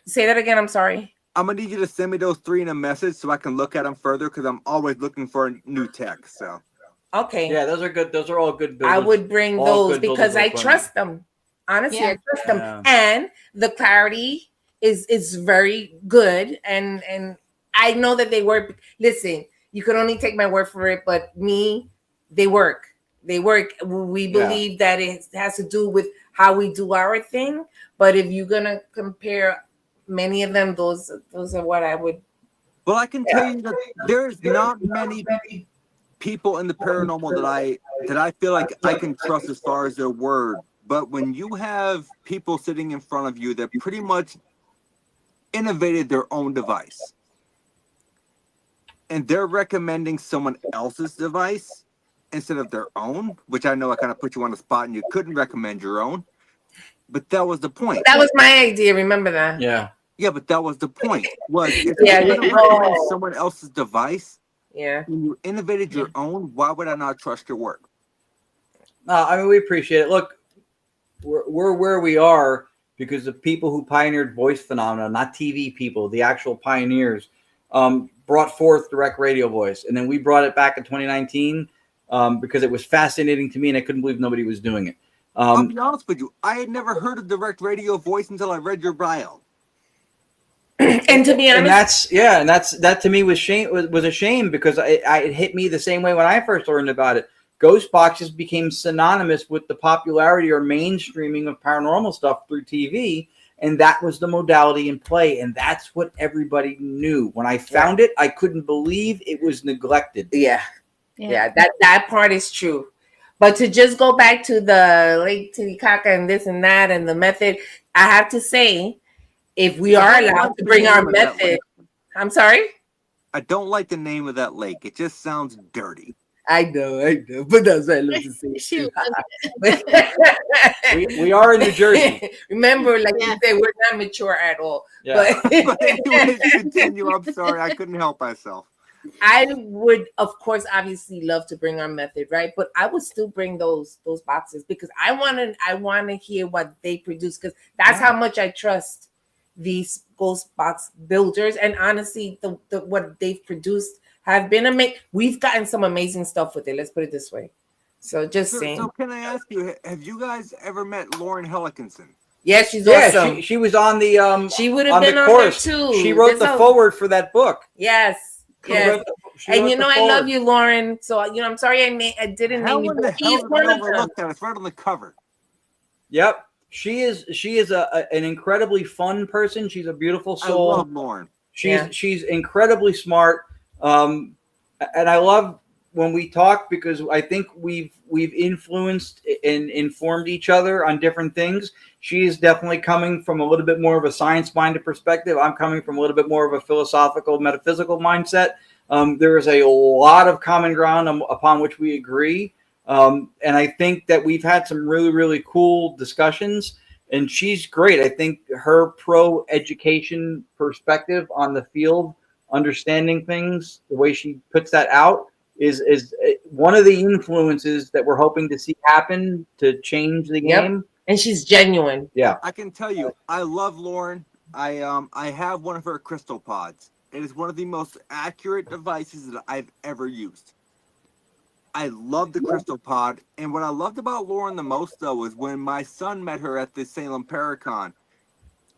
Say that again. I'm sorry. I'm gonna need you to send me those three in a message so I can look at them further because I'm always looking for new tech. So. Okay. Yeah, those are good. Those are all good builders. I would bring those because I trust them. Honestly, I trust them, and the clarity is very good, and I know that they work. Listen, you can only take my word for it, but they work. They work. We believe that it has to do with how we do our thing. But if you're gonna compare many of them, those are what I would. Well, I can tell you that there's not many people in the paranormal that I feel like I can trust as far as their word. But when you have people sitting in front of you that pretty much innovated their own device, and they're recommending someone else's device instead of their own, which I know I kind of put you on the spot and you couldn't recommend your own, but that was the point. That was my idea. Remember that? Yeah. Yeah, but that was the point. Was if you're going to recommend someone else's device, when you innovated your own, why would I not trust your work? I mean, we appreciate it. Look, we're where we are because of people who pioneered voice phenomena, not TV people, the actual pioneers, brought forth direct radio voice. And then we brought it back in 2019 because it was fascinating to me and I couldn't believe nobody was doing it. I'll be honest with you. I had never heard of direct radio voice until I read your bio. And to be honest, that to me was a shame because it hit me the same way when I first learned about it. Ghost boxes became synonymous with the popularity or mainstreaming of paranormal stuff through TV, and that was the modality in play, and that's what everybody knew. When I found it, I couldn't believe it was neglected. Yeah, that part is true. But to just go back to the Lake Titicaca and this and that and the method, I have to say, if we are allowed to bring our method, I'm sorry? I don't like the name of that lake. It just sounds dirty. I know, but that's what I love to say. we are in New Jersey. Remember, like you said, we're not mature at all. Yeah. But anyways, continue. I'm sorry, I couldn't help myself. I would, of course, obviously love to bring our method, right? But I would still bring those boxes because I want to hear what they produce because that's how much I trust these ghost box builders. And honestly, the what they've produced have been amazing. We've gotten some amazing stuff with it. Let's put it this way. So just saying. So can I ask you, have you guys ever met Lauren Hellikinson? Yeah, she's awesome. She was on the she would have on been the on course there too. She wrote the forward for that book. Yes. Yes. And you know, I love you, Lauren. So I'm sorry I didn't name you. But he's one of them. It's right on the cover. Yep. She is an incredibly fun person. She's a beautiful soul. I love Lauren. She's incredibly smart. And I love when we talk because I think we've influenced and informed each other on different things. She is definitely coming from a little bit more of a science-minded perspective. I'm coming from a little bit more of a philosophical, metaphysical mindset. There is a lot of common ground upon which we agree. And I think that we've had some really, really cool discussions, and she's great. I think her pro-education perspective on the field, understanding things, the way she puts that out, is one of the influences that we're hoping to see happen to change the game. And she's genuine. Yeah. I can tell you, I love Lauren. I have one of her crystal pods. It is one of the most accurate devices that I've ever used. I love the crystal pod. And what I loved about Lauren the most, though, was when my son met her at the Salem Paracon.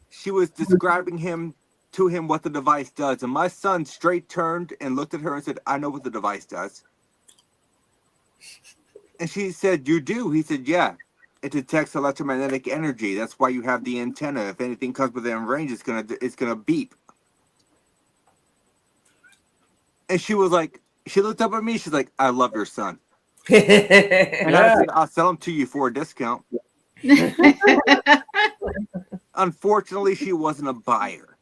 She was describing to him what the device does. And my son straight turned and looked at her and said, I know what the device does. And she said, you do? He said, yeah. It detects electromagnetic energy. That's why you have the antenna. If anything comes within range, it's gonna beep. And she was like, she looked up at me. She's like, I love your son. And I said, I'll sell him to you for a discount. Unfortunately, she wasn't a buyer.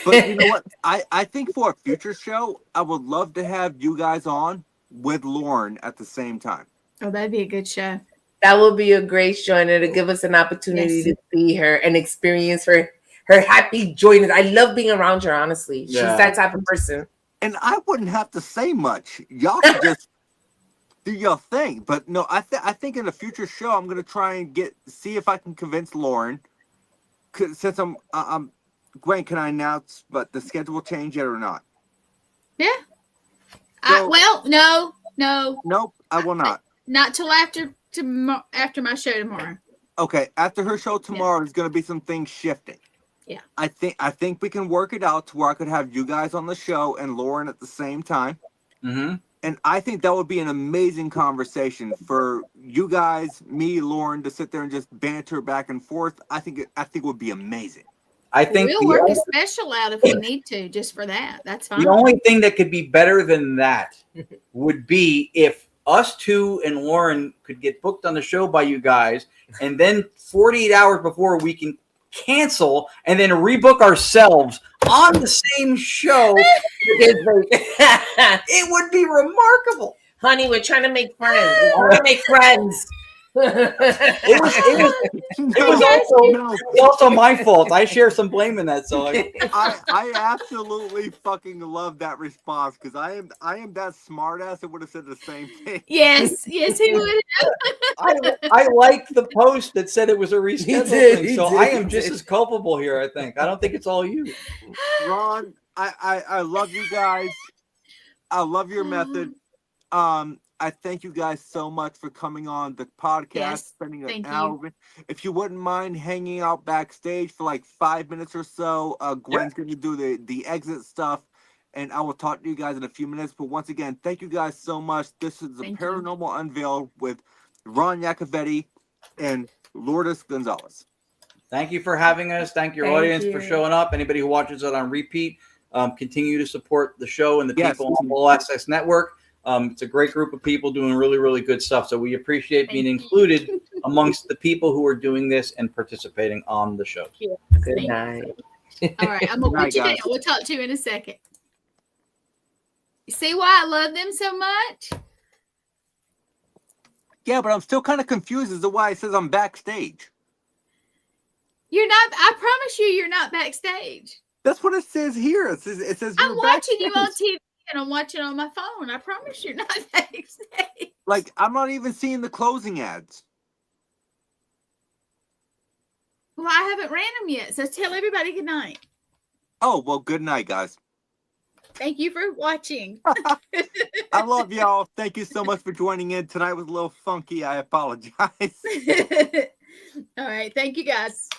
But you know what? I think for a future show, I would love to have you guys on with Lauren at the same time. Oh, that'd be a good show. That would be a great show, and it'll give us an opportunity to see her and experience her happy joyness. I love being around her, honestly. She's that type of person. And I wouldn't have to say much. Y'all could just do your thing. But no, I think in a future show, I'm gonna try and see if I can convince Lauren. Since I'm Gwen, can I announce? But the schedule will change yet or not? Yeah. So, Nope, I will not. Not till after my show tomorrow. Okay, after her show tomorrow, there's gonna be some things shifting. Yeah. I think we can work it out to where I could have you guys on the show and Lauren at the same time. Mm-hmm. And I think that would be an amazing conversation for you guys, me, Lauren, to sit there and just banter back and forth. I think it would be amazing. I think we'll work a special out if we need to, just for that. That's fine. The only thing that could be better than that would be if us two and Lauren could get booked on the show by you guys, and then 48 hours before we can cancel and then rebook ourselves on the same show. It would be remarkable. Honey, we're trying to make friends. We're trying to make friends. It was also my fault. I share some blame in that song. I absolutely fucking love that response because I am that smartass that would have said the same thing. Yes, he would have. I liked the post that said it was a reschedule thing, so I am just as culpable here. I think. I don't think it's all you, Ron. I love you guys. I love your method. I thank you guys so much for coming on the podcast, spending an hour. If you wouldn't mind hanging out backstage for like 5 minutes or so, Gwen's going to do the exit stuff, and I will talk to you guys in a few minutes. But once again, thank you guys so much. This is the Paranormal Unveiled with Ron Yacovetti and Lourdes Gonzalez. Thank you for having us. Thank your audience for showing up. Anybody who watches it on repeat, continue to support the show and the people on the All Access Network. It's a great group of people doing really, really good stuff. So we appreciate being included amongst the people who are doing this and participating on the show. Good night. All right, I'm going to put you down. We'll talk to you in a second. You see why I love them so much? Yeah, but I'm still kind of confused as to why it says I'm backstage. You're not. I promise you're not backstage. That's what it says here. It says I'm watching you on TV. And I'm watching on my phone. I promise you're not backstage. Like, I'm not even seeing the closing ads. Well, I haven't ran them yet. So tell everybody good night. Oh, well, good night, guys. Thank you for watching. I love y'all. Thank you so much for joining in. Tonight was a little funky. I apologize. All right. Thank you, guys.